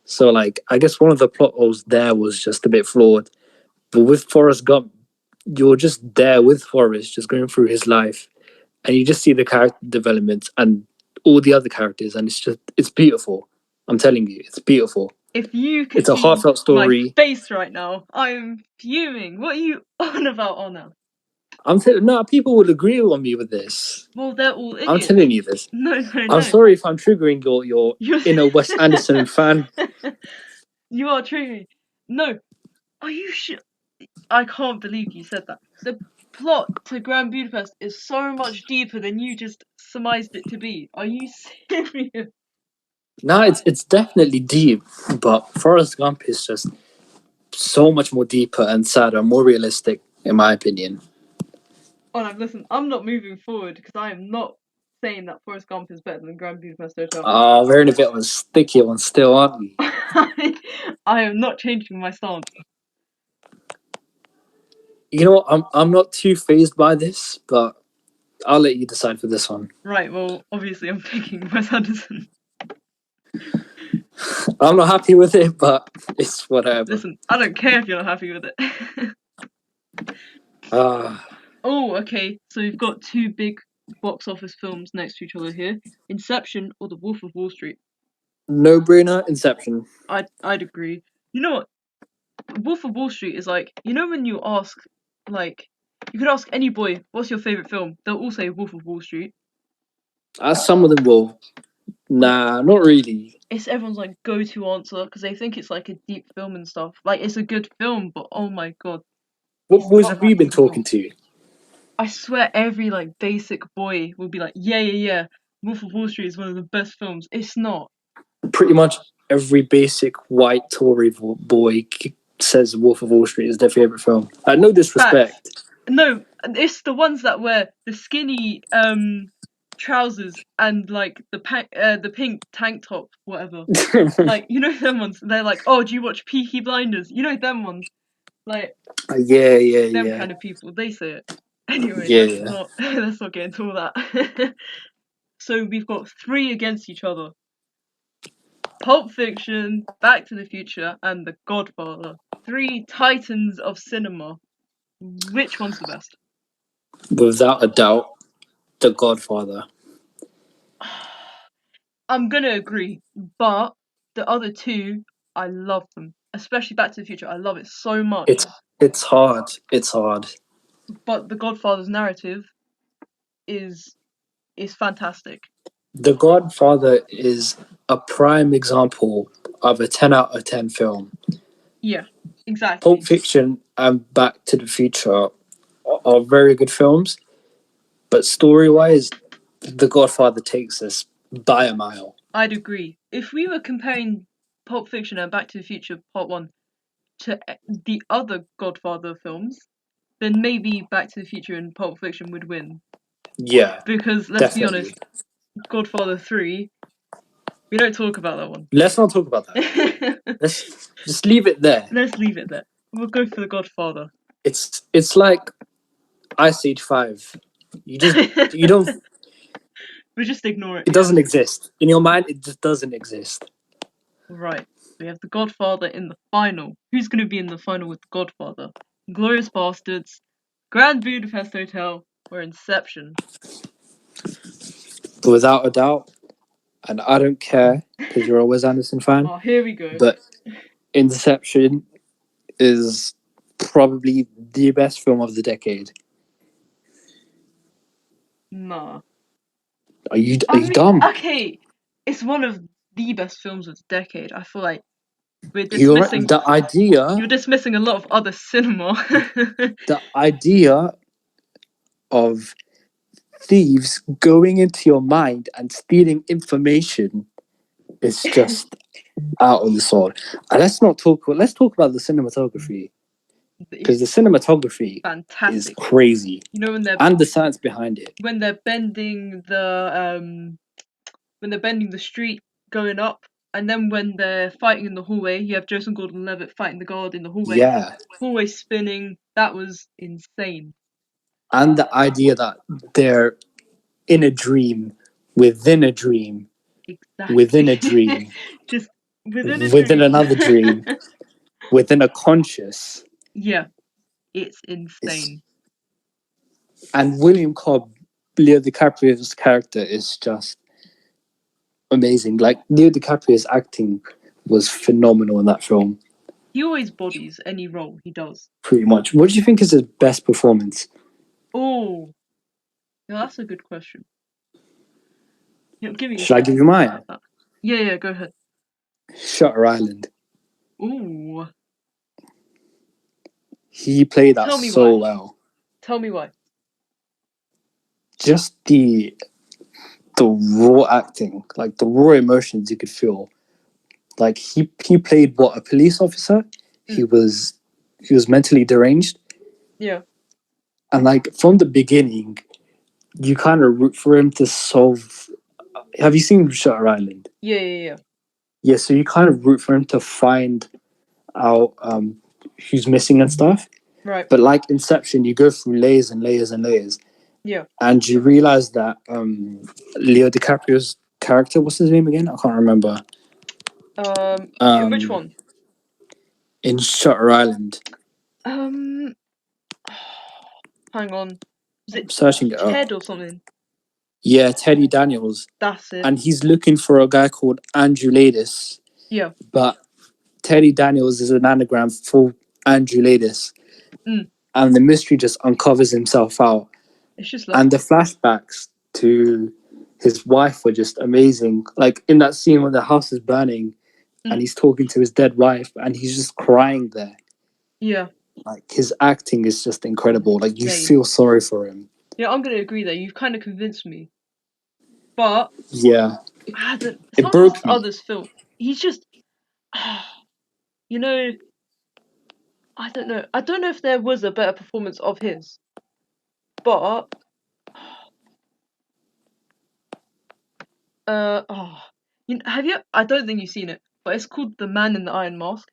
Speaker 2: So like, I guess one of the plot holes there was just a bit flawed. But with Forrest Gump, you're just there with Forrest, just going through his life, and you just see the character development and all the other characters, and it's beautiful. I'm telling you, it's beautiful.
Speaker 1: If you could
Speaker 2: It's a
Speaker 1: see
Speaker 2: heartfelt story.
Speaker 1: my face right now, I'm fuming. What are you on about, Arnav?
Speaker 2: No, people will agree with me with this.
Speaker 1: Well, they're all idiots.
Speaker 2: I'm telling you this.
Speaker 1: No.
Speaker 2: I'm sorry if I'm triggering your inner Wes Anderson fan.
Speaker 1: You are triggering. No, are you sure? I can't believe you said that. The plot to Grand Budapest is so much deeper than you just surmised it to be. Are you serious?
Speaker 2: No, it's definitely deep, but Forrest Gump is just so much more deeper and sadder, more realistic, in my opinion.
Speaker 1: Oh, no, listen, I'm not moving forward because I am not saying that Forrest Gump is better than Grand Budapest Hotel.
Speaker 2: Oh, we're in a bit of a sticky one still, aren't we?
Speaker 1: I am not changing my stance.
Speaker 2: You know what? I'm not too phased by this, but I'll let you decide for this one.
Speaker 1: Right, well, obviously I'm picking Wes Anderson.
Speaker 2: I'm not happy with it, but it's whatever.
Speaker 1: Listen, I don't care if you're not happy with it. Oh, okay, so we've got two big box office films next to each other here. Inception or The Wolf of Wall Street?
Speaker 2: No-brainer, Inception.
Speaker 1: I'd agree. You know what? Wolf of Wall Street is like, you know when you ask, like, you could ask any boy, what's your favourite film? They'll all say Wolf of Wall Street.
Speaker 2: As some of them will. Nah, not really.
Speaker 1: It's everyone's like go-to answer because they think it's like a deep film and stuff. Like it's a good film, but oh my god.
Speaker 2: What boys have you been talking to?
Speaker 1: I swear every like basic boy will be like, yeah. Wolf of Wall Street is one of the best films. It's not.
Speaker 2: Pretty much every basic white Tory boy says Wolf of Wall Street is their favourite film. No disrespect.
Speaker 1: Facts. No, it's the ones that wear the skinny trousers and like the pink tank top, whatever. Like, you know them ones. They're like, oh, do you watch Peaky Blinders? You know them ones. Like,
Speaker 2: yeah.
Speaker 1: them kind of people. They say it. Anyway, let's not get into all that. So we've got three against each other. Pulp Fiction, Back to the Future, and The Godfather. Three titans of cinema. Which one's the best?
Speaker 2: Without a doubt, The Godfather.
Speaker 1: I'm gonna agree, but the other two, I love them. Especially Back to the Future. I love it so much.
Speaker 2: It's hard. It's hard.
Speaker 1: But The Godfather's narrative is fantastic.
Speaker 2: The Godfather is a prime example of a 10 out of 10 film.
Speaker 1: Yeah, exactly.
Speaker 2: Pulp Fiction and Back to the Future are very good films, but story-wise, The Godfather takes us by a mile.
Speaker 1: I'd agree. If we were comparing Pulp Fiction and Back to the Future Part 1 to the other Godfather films, then maybe Back to the Future and Pulp Fiction would win.
Speaker 2: Yeah.
Speaker 1: Because let's be honest, Godfather 3, we don't talk about that one.
Speaker 2: Let's not talk about that. Let's just leave it there.
Speaker 1: Let's leave it there. We'll go for The Godfather.
Speaker 2: It's like Ice Age 5. You don't
Speaker 1: We just ignore it.
Speaker 2: It doesn't exist. In your mind, it just doesn't exist.
Speaker 1: Right. We have The Godfather in the final. Who's going to be in the final with The Godfather? Glorious Bastards, Grand Budapest Hotel, or Inception?
Speaker 2: Without a doubt. And I don't care, because you're a Wes Anderson fan.
Speaker 1: Oh, here we go.
Speaker 2: But Inception is probably the best film of the decade.
Speaker 1: Nah.
Speaker 2: Are you dumb?
Speaker 1: Okay, it's one of the best films of the decade. I feel like we're dismissing
Speaker 2: the idea.
Speaker 1: You're dismissing a lot of other cinema.
Speaker 2: The idea of thieves going into your mind and stealing information is just out of this world. And let's talk about the cinematography, because the cinematography is crazy.
Speaker 1: You know,
Speaker 2: and the science behind it.
Speaker 1: When they're bending the street going up, and then when they're fighting in the hallway, you have Joseph Gordon-Levitt fighting the guard in the hallway.
Speaker 2: Yeah,
Speaker 1: hallway spinning. That was insane.
Speaker 2: And the idea that they're in a dream within a dream,
Speaker 1: exactly.
Speaker 2: Within a dream,
Speaker 1: just within
Speaker 2: another dream, within a conscious.
Speaker 1: Yeah, It's
Speaker 2: It's
Speaker 1: insane.
Speaker 2: and William Cobb, Leo DiCaprio's character is just amazing. Like Leo DiCaprio's acting was phenomenal in that film.
Speaker 1: He always bodies any role he does.
Speaker 2: Pretty much. What do you think is his best performance?
Speaker 1: Oh, yeah, that's a good question. Give me a
Speaker 2: Should I give
Speaker 1: second
Speaker 2: you
Speaker 1: to think about
Speaker 2: mine?
Speaker 1: that. Yeah, go ahead.
Speaker 2: Shutter Island.
Speaker 1: Ooh,
Speaker 2: He played that
Speaker 1: tell me
Speaker 2: so
Speaker 1: why.
Speaker 2: well.
Speaker 1: Tell me why.
Speaker 2: Just the raw acting, like the raw emotions you could feel. Like he played what, a police officer. He
Speaker 1: Mm.
Speaker 2: was he was mentally deranged,
Speaker 1: Yeah,
Speaker 2: and like from the beginning, you kind of root for him to solve. Have you seen Shutter Island?
Speaker 1: yeah.
Speaker 2: Yeah, so you kind of root for him to find out who's missing and stuff.
Speaker 1: Right.
Speaker 2: But like Inception, you go through layers and layers and layers,
Speaker 1: Yeah.
Speaker 2: and you realize that Leo DiCaprio's character, what's his name again? I can't remember.
Speaker 1: In which
Speaker 2: Um,
Speaker 1: one?
Speaker 2: in Shutter Island,
Speaker 1: Um, hang on. Was
Speaker 2: I'm
Speaker 1: it
Speaker 2: searching it up.
Speaker 1: Ted or something?
Speaker 2: Yeah, Teddy Daniels,
Speaker 1: That's it.
Speaker 2: and he's looking for a guy called Andrew Ladis,
Speaker 1: Yeah.
Speaker 2: but Teddy Daniels is an anagram for Andrew Ladis,
Speaker 1: Mm.
Speaker 2: and the mystery just uncovers himself out.
Speaker 1: It's just
Speaker 2: And
Speaker 1: left.
Speaker 2: the flashbacks to his wife were just amazing. Like in that scene when the house is burning and he's talking to his dead wife and he's just crying there.
Speaker 1: Yeah.
Speaker 2: Like his acting is just incredible. Like you
Speaker 1: Insane.
Speaker 2: feel sorry for him.
Speaker 1: Yeah, I'm gonna agree there. You've kind of convinced me. But
Speaker 2: Yeah. It
Speaker 1: some of his
Speaker 2: broke me.
Speaker 1: others film, he's just, you know, I don't know. I don't know if there was a better performance of his, but oh, have you? I don't think you've seen it, but it's called The Man in the Iron Mask.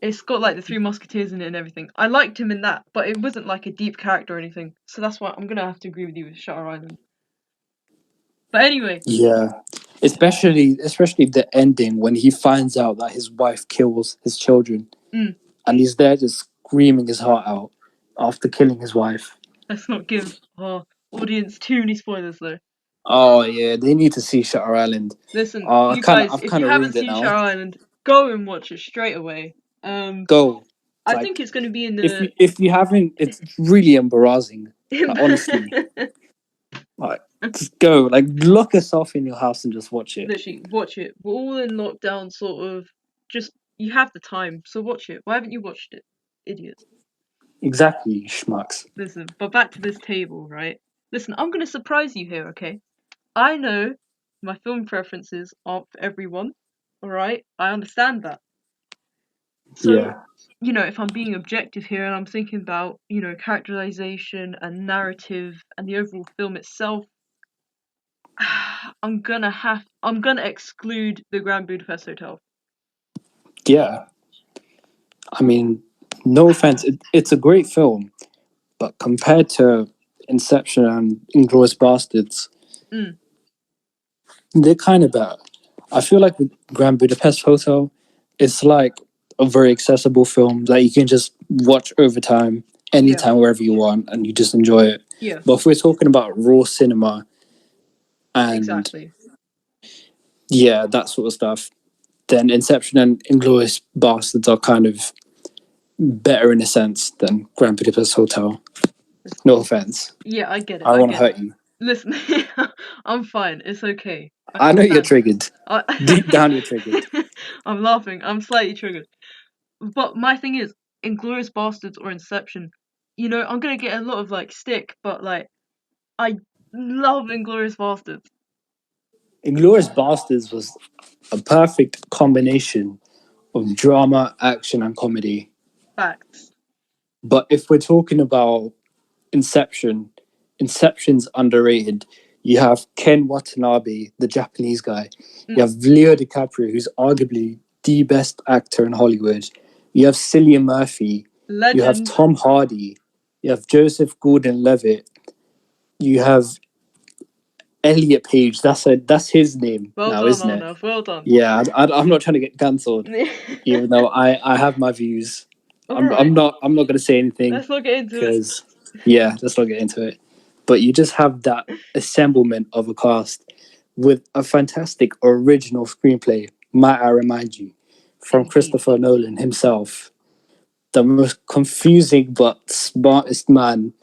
Speaker 1: It's got like the Three Musketeers in it and everything. I liked him in that, but it wasn't like a deep character or anything. So that's why I'm gonna have to agree with you with Shutter Island. But anyway,
Speaker 2: Yeah. Especially the ending when he finds out that his wife kills his children
Speaker 1: mm,
Speaker 2: and he's there just screaming his heart out after killing his wife.
Speaker 1: let's not give our audience too many spoilers though.
Speaker 2: Oh yeah, they need to see Shutter Island.
Speaker 1: Listen, you
Speaker 2: Kind of,
Speaker 1: guys,
Speaker 2: I've
Speaker 1: if you
Speaker 2: kind of
Speaker 1: haven't
Speaker 2: ruined it
Speaker 1: seen
Speaker 2: now.
Speaker 1: Shutter Island, go and watch it straight away.
Speaker 2: Go.
Speaker 1: I
Speaker 2: Like,
Speaker 1: think it's going to be in the.
Speaker 2: if you haven't, it's really embarrassing. Like honestly, like just go. Like lock us off in your house and just watch it.
Speaker 1: Literally, watch it. We're all in lockdown, sort of. Just you have the time, so watch it. Why haven't you watched it, idiots?
Speaker 2: Exactly, schmucks.
Speaker 1: Listen, but back to this table, right? Listen, I'm going to surprise you here, okay? I know my film preferences aren't for everyone, alright? I understand that. So,
Speaker 2: Yeah,
Speaker 1: if I'm being objective here and I'm thinking about, characterization and narrative and the overall film itself, I'm gonna exclude the Grand Budapest Hotel.
Speaker 2: yeah. I mean, no offense, it's a great film, but compared to Inception and Inglourious Bastards,
Speaker 1: Mm,
Speaker 2: they're kind of better. I feel like with Grand Budapest Hotel, it's like a very accessible film that you can just watch over time,
Speaker 1: yeah,
Speaker 2: anytime, wherever you want, and you just enjoy it.
Speaker 1: yeah,
Speaker 2: But if we're talking about raw cinema and
Speaker 1: exactly.
Speaker 2: yeah, that sort of stuff, then Inception and Inglourious Bastards are kind of better in a sense than Grand Budapest Hotel. No offense.
Speaker 1: Yeah, I get it.
Speaker 2: I don't
Speaker 1: I
Speaker 2: want to
Speaker 1: get it.
Speaker 2: hurt you.
Speaker 1: Listen, I'm fine. It's okay. I
Speaker 2: I
Speaker 1: can
Speaker 2: know you're
Speaker 1: stand.
Speaker 2: triggered. Deep down, you're triggered.
Speaker 1: I'm laughing. I'm slightly triggered. But my thing is, Inglourious Bastards or Inception, I'm gonna get a lot of like stick, but like I love Inglourious Bastards.
Speaker 2: Inglourious Bastards was a perfect combination of drama, action, and comedy.
Speaker 1: Facts.
Speaker 2: But if we're talking about Inception, Inception's underrated. You have Ken Watanabe, the Japanese guy. You
Speaker 1: Mm.
Speaker 2: have Leo DiCaprio, who's arguably the best actor in Hollywood. You have Cillian Murphy. You have
Speaker 1: Legend.
Speaker 2: Tom Hardy. You have Joseph Gordon-Levitt. You have Elliot Page. That's his name
Speaker 1: Well
Speaker 2: now,
Speaker 1: done,
Speaker 2: isn't it?
Speaker 1: Arnav. Well done.
Speaker 2: Yeah, I'm not trying to get cancelled, even though I have my views. I'm not gonna say anything
Speaker 1: Let's not get into it.
Speaker 2: because yeah, let's not get into it. But you just have that assemblement of a cast with a fantastic original screenplay. Might I remind you, from
Speaker 1: Indeed.
Speaker 2: Christopher Nolan himself, the most confusing but smartest man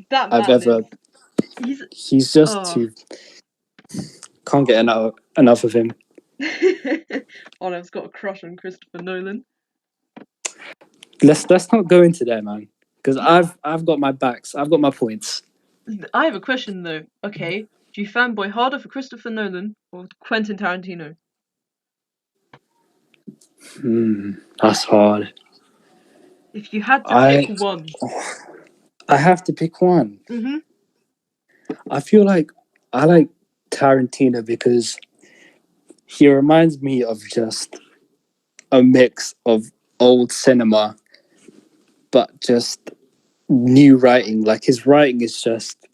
Speaker 1: That
Speaker 2: I've
Speaker 1: man is.
Speaker 2: ever.
Speaker 1: He's.
Speaker 2: He's just
Speaker 1: Oh.
Speaker 2: too. Can't get enough of him.
Speaker 1: Arnav's got a crush on Christopher Nolan.
Speaker 2: Let's not go into there, man. Because I've got my backs. I've got my points.
Speaker 1: I have a question though. Okay, do you fanboy harder for Christopher Nolan or Quentin Tarantino?
Speaker 2: That's hard.
Speaker 1: If you had to
Speaker 2: I
Speaker 1: pick one.
Speaker 2: I have to pick one.
Speaker 1: Mm-hmm.
Speaker 2: I feel like I like Tarantino because he reminds me of just a mix of old cinema, but just new writing. Like his writing is just,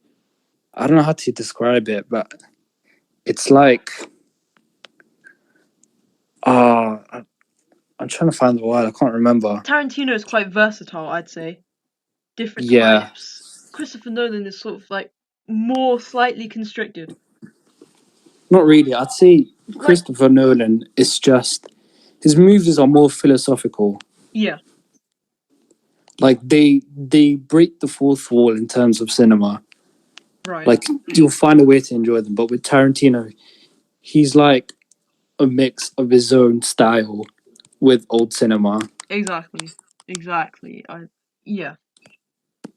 Speaker 2: I don't know how to describe it, but it's like, I'm trying to find the word. I can't remember.
Speaker 1: Tarantino is quite versatile, I'd say. Different
Speaker 2: Yeah,
Speaker 1: types. Christopher Nolan is sort of like more slightly constricted.
Speaker 2: not really. I'd say
Speaker 1: Like,
Speaker 2: Christopher Nolan is just his movies are more philosophical.
Speaker 1: yeah,
Speaker 2: Like they break the fourth wall in terms of cinema.
Speaker 1: right.
Speaker 2: Like you'll find a way to enjoy them. But with Tarantino, he's like a mix of his own style with old cinema.
Speaker 1: Exactly. Exactly. Yeah.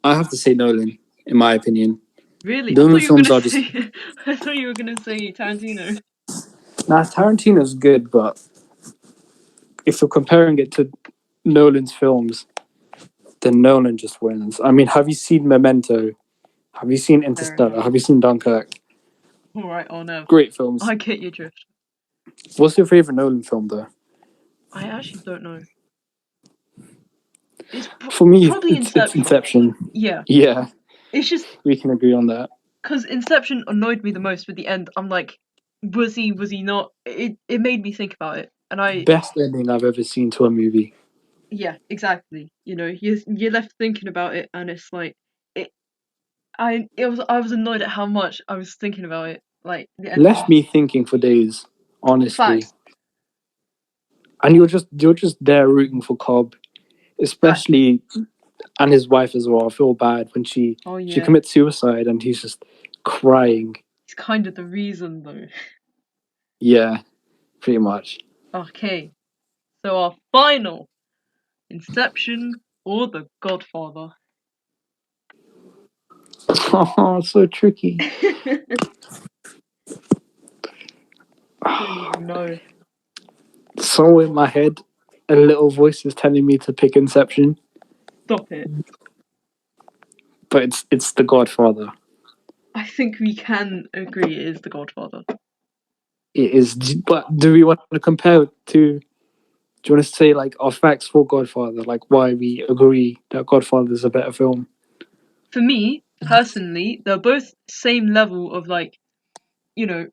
Speaker 2: I have to say Nolan, in my opinion.
Speaker 1: Really? I
Speaker 2: Nolan
Speaker 1: thought you were
Speaker 2: films
Speaker 1: gonna
Speaker 2: are just
Speaker 1: say I thought you were gonna say Tarantino.
Speaker 2: Tarantino's good, but if you're comparing it to Nolan's films, then Nolan just wins. I mean, have you seen Memento? Have you seen
Speaker 1: Fair enough.
Speaker 2: Interstellar? Have you seen Dunkirk?
Speaker 1: Alright, oh no.
Speaker 2: Great films.
Speaker 1: I get your drift.
Speaker 2: What's your favorite Nolan film, though?
Speaker 1: I actually don't know. It's
Speaker 2: For me,
Speaker 1: probably
Speaker 2: it's
Speaker 1: Inception.
Speaker 2: Inception.
Speaker 1: Yeah.
Speaker 2: Yeah,
Speaker 1: It's just
Speaker 2: we can agree on that.
Speaker 1: because Inception annoyed me the most with the end. I'm like, was he not? It made me think about it, and
Speaker 2: Best ending I've ever seen to a movie.
Speaker 1: yeah, exactly. You know, you're left thinking about it, and it's like it. I was annoyed at how much I was thinking about it, like the
Speaker 2: Left
Speaker 1: ending.
Speaker 2: me thinking for days, honestly.
Speaker 1: Facts,
Speaker 2: And you're just there rooting for Cobb,
Speaker 1: facts.
Speaker 2: especially and his wife as well. I feel bad when
Speaker 1: Oh
Speaker 2: she
Speaker 1: yeah,
Speaker 2: commits suicide and he's just crying.
Speaker 1: it's kind of the reason though.
Speaker 2: Yeah, pretty much.
Speaker 1: Okay, so our final Inception or The Godfather.
Speaker 2: Oh, so tricky.
Speaker 1: Don't even know.
Speaker 2: So in my head, a little voice is telling me to pick Inception,
Speaker 1: Stop it.
Speaker 2: but it's The Godfather.
Speaker 1: I think we can agree it is The Godfather.
Speaker 2: It is, but do we want to compare it to? Do you want to say like our facts for Godfather, like why we agree that Godfather is a better film?
Speaker 1: For me, personally, they're both same level of like, you know,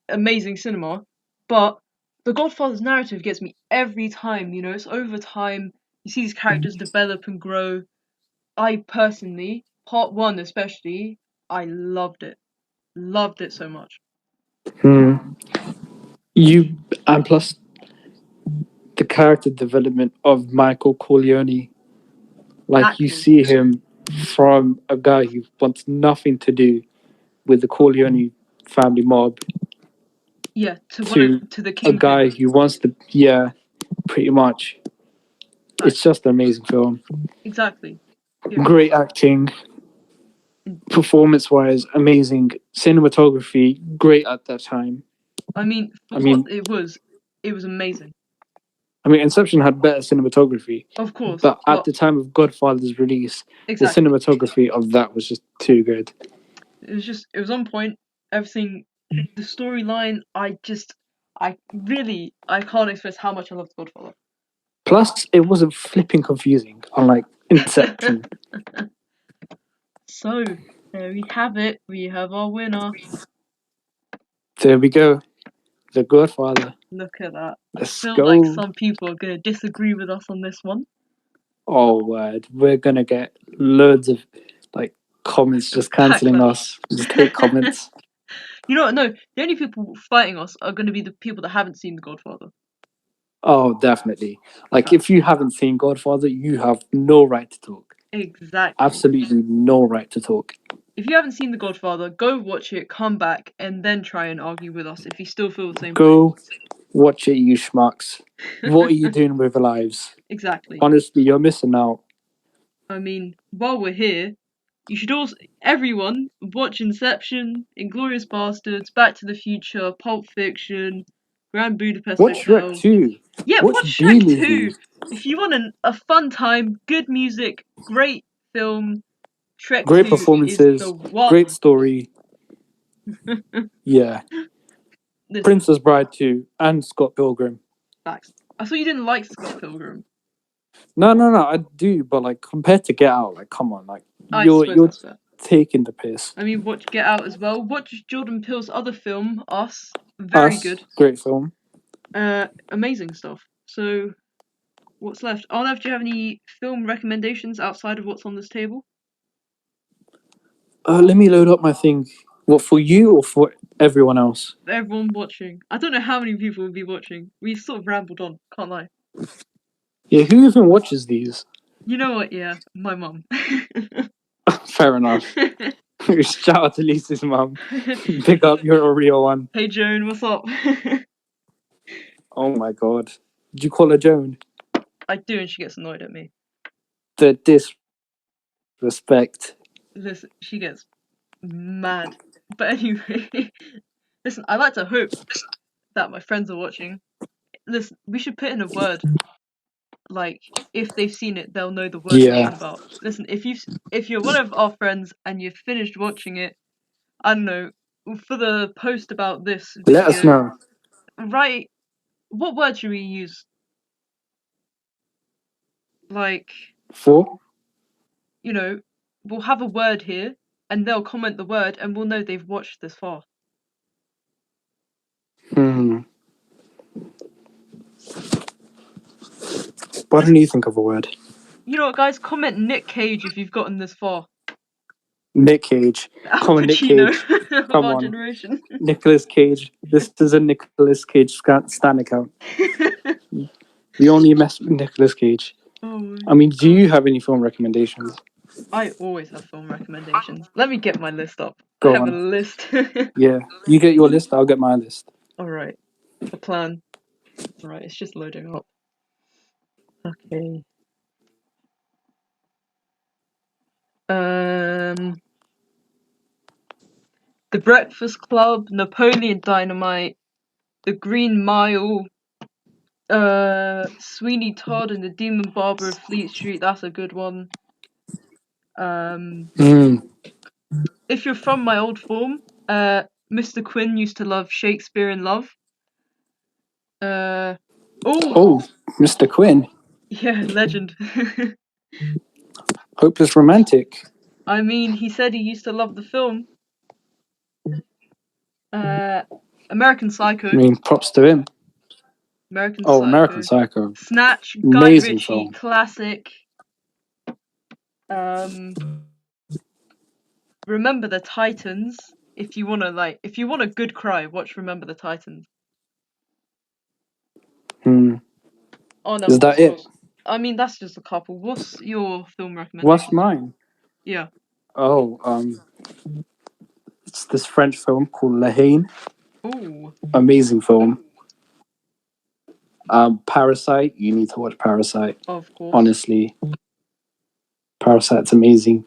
Speaker 1: amazing cinema, but The Godfather's narrative gets me every time, you know, it's over time. You see these characters develop and grow. I personally, part one especially, I loved it. Loved it so much.
Speaker 2: Hmm. You and plus the character development of Michael Corleone. Like you
Speaker 1: Exactly.
Speaker 2: see him from a guy who wants nothing to do with the Corleone family mob
Speaker 1: Yeah,
Speaker 2: to
Speaker 1: to the
Speaker 2: a
Speaker 1: kingpin.
Speaker 2: guy who wants to, yeah, pretty much. It's
Speaker 1: Facts.
Speaker 2: just an amazing film.
Speaker 1: Exactly. Period.
Speaker 2: Great acting, performance wise, amazing cinematography, great at that time.
Speaker 1: I mean,
Speaker 2: I
Speaker 1: for what
Speaker 2: mean,
Speaker 1: it was amazing.
Speaker 2: Inception had better cinematography,
Speaker 1: Of course,
Speaker 2: but at
Speaker 1: but
Speaker 2: the time of Godfather's release, the
Speaker 1: exactly.
Speaker 2: cinematography of that was just too good.
Speaker 1: It was on point. Everything, the storyline. I can't express how much I love The Godfather.
Speaker 2: Plus, it wasn't flipping confusing, unlike Inception.
Speaker 1: So there we have it. We have our winner.
Speaker 2: There we go. The Godfather.
Speaker 1: Look at that. I
Speaker 2: Let's
Speaker 1: feel like
Speaker 2: go.
Speaker 1: some people are gonna disagree with us on this one.
Speaker 2: Oh, word. We're going to get loads of like comments just cancelling
Speaker 1: Backlash.
Speaker 2: us. Just hate comments.
Speaker 1: You know what? No, the only people fighting us are going to be the people that haven't seen The Godfather.
Speaker 2: Oh, definitely. Like, if you haven't seen Godfather, you have no right to talk.
Speaker 1: Exactly.
Speaker 2: Absolutely no right to talk.
Speaker 1: If you haven't seen The Godfather, go watch it, come back, and then try and argue with us if you still feel the same
Speaker 2: Go watch it, you schmucks. What are you doing with your lives?
Speaker 1: Exactly.
Speaker 2: Honestly, you're missing out.
Speaker 1: I mean, while we're here, you should also, everyone, watch Inception, Inglourious Bastards, Back to the Future, Pulp Fiction, Grand Budapest
Speaker 2: Watch
Speaker 1: Hotel.
Speaker 2: Shrek 2.
Speaker 1: Yeah,
Speaker 2: Watch
Speaker 1: watch
Speaker 2: B
Speaker 1: Shrek 2.
Speaker 2: movie.
Speaker 1: If you want a fun time, good music, great film, Shrek
Speaker 2: Great
Speaker 1: 2 is the
Speaker 2: performances. Great
Speaker 1: one.
Speaker 2: story. Yeah.
Speaker 1: Listen,
Speaker 2: Princess Bride 2 and Scott Pilgrim.
Speaker 1: facts. I thought you didn't like Scott Pilgrim.
Speaker 2: No, I do, but like compared to Get Out, like come on, like
Speaker 1: I suppose
Speaker 2: you're
Speaker 1: that's fair.
Speaker 2: taking the piss.
Speaker 1: I mean, watch Get Out as well. Watch Jordan Peele's other film, Us. Very
Speaker 2: Us,
Speaker 1: good.
Speaker 2: great film.
Speaker 1: Amazing stuff. So, what's left? Arnav, do you have any film recommendations outside of what's on this table?
Speaker 2: Let me load up my thing. What, for you or for everyone else?
Speaker 1: For everyone watching. I don't know how many people will be watching. We sort of rambled on, can't lie.
Speaker 2: Yeah, who even watches these?
Speaker 1: You know what? Yeah, my mum.
Speaker 2: Fair enough. Shout out to Lisa's mum. Pick up, you're a real one.
Speaker 1: Hey Joan, what's up?
Speaker 2: Oh my god. Did you call her Joan?
Speaker 1: I do, and she gets annoyed at me.
Speaker 2: The disrespect.
Speaker 1: Listen, she gets mad. But anyway, listen, I like to hope that my friends are watching. Listen, we should put in a word. Like, if they've seen it, they'll know the word we're on about. Listen, if you're one of our friends and you've finished watching it, I don't know, for the post about this video,
Speaker 2: Let us know.
Speaker 1: write, what word should we use? Like,
Speaker 2: For?
Speaker 1: you know, we'll have a word here, and they'll comment the word, and we'll know they've watched this far.
Speaker 2: Why don't you think of a word?
Speaker 1: You know what, guys? Comment Nick Cage if you've gotten this far.
Speaker 2: Nick Cage.
Speaker 1: Al
Speaker 2: Come on, Nick
Speaker 1: Pacino
Speaker 2: Cage.
Speaker 1: of
Speaker 2: Come
Speaker 1: our
Speaker 2: on.
Speaker 1: generation.
Speaker 2: Nicolas Cage. This is a Nicolas Cage stan account. We only mess with Nicolas Cage.
Speaker 1: Oh
Speaker 2: I mean, do you have any film recommendations?
Speaker 1: I always have film recommendations. Let me get my list up. I
Speaker 2: Go
Speaker 1: have a
Speaker 2: on.
Speaker 1: list.
Speaker 2: Yeah. You get your list, I'll get my list.
Speaker 1: Alright. The plan. Alright, it's just loading up. Okay. The Breakfast Club, Napoleon Dynamite, The Green Mile, Sweeney Todd and the Demon Barber of Fleet Street, that's a good one. If you're from my old form, Mr. Quinn used to love Shakespeare in Love.
Speaker 2: Oh, Mr. Quinn.
Speaker 1: Yeah, legend.
Speaker 2: Hopeless Romantic.
Speaker 1: I mean, he said he used to love the film. American Psycho.
Speaker 2: I mean, props to him.
Speaker 1: American Psycho.
Speaker 2: American Psycho.
Speaker 1: Snatch,
Speaker 2: Amazing
Speaker 1: Guy Ritchie,
Speaker 2: film.
Speaker 1: classic. Remember the Titans. If you want a good cry, watch Remember the Titans. Oh no,
Speaker 2: Is that it?
Speaker 1: I mean, that's just a couple. What's your film recommendation?
Speaker 2: What's mine?
Speaker 1: Yeah.
Speaker 2: Oh, it's this French film called La Haine.
Speaker 1: Ooh.
Speaker 2: Amazing film. Parasite. You need to watch Parasite.
Speaker 1: Of course.
Speaker 2: Honestly, Parasite's amazing.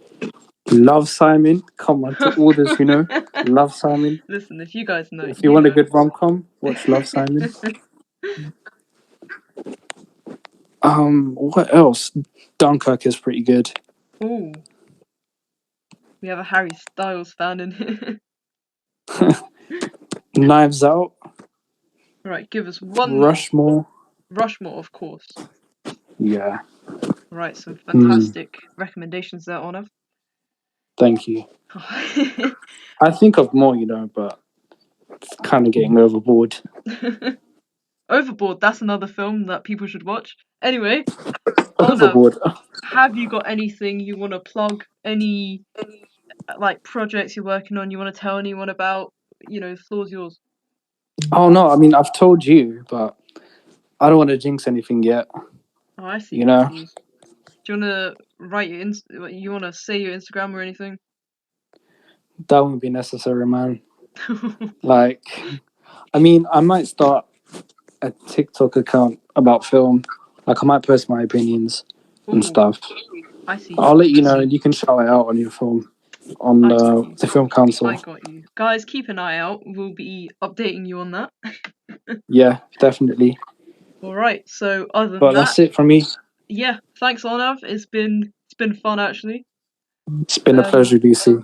Speaker 2: Love Simon. Come on, to all those who know. Love Simon.
Speaker 1: Listen, if you guys know.
Speaker 2: If you want a good rom-com, watch Love Simon. What else? Dunkirk is pretty good.
Speaker 1: Ooh. We have a Harry Styles fan in here.
Speaker 2: Knives Out.
Speaker 1: Right, give us one
Speaker 2: Rushmore.
Speaker 1: Rushmore, of course.
Speaker 2: Yeah.
Speaker 1: Right, some fantastic recommendations there, Arnav.
Speaker 2: Thank you. I think of more, but it's kind of getting overboard.
Speaker 1: Overboard, that's another film that people should watch. Anyway, Arnav,
Speaker 2: overboard.
Speaker 1: have you got anything you want to plug? Any like projects you're working on? You want to tell anyone about? The floor's yours.
Speaker 2: Oh no, I mean I've told you, but I don't want to jinx anything yet.
Speaker 1: Oh, I see.
Speaker 2: You
Speaker 1: I
Speaker 2: know,
Speaker 1: see. Do you want to write you want to say your Instagram or anything?
Speaker 2: that won't be necessary, man. Like, I mean, I might start a TikTok account about film. Like, I might post my opinions and
Speaker 1: Oh,
Speaker 2: stuff.
Speaker 1: I see.
Speaker 2: I'll let you know, and you can shout it out on your film on
Speaker 1: I got you.
Speaker 2: the film council.
Speaker 1: I got you. Guys, keep an eye out. We'll be updating you on that.
Speaker 2: Yeah, definitely.
Speaker 1: All right. So other than
Speaker 2: But
Speaker 1: that,
Speaker 2: that's it from me.
Speaker 1: yeah. Thanks, Arnav. It's been fun actually.
Speaker 2: It's been a
Speaker 1: Um,
Speaker 2: pleasure, Lucy.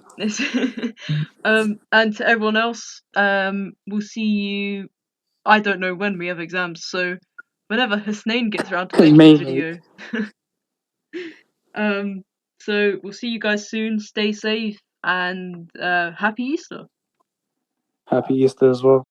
Speaker 1: and to everyone else, we'll see you. I don't know when we have exams, so whenever Husnain gets around to making this
Speaker 2: Mainly.
Speaker 1: video. Um, so we'll see you guys soon. Stay safe and happy Easter.
Speaker 2: Happy Easter as well.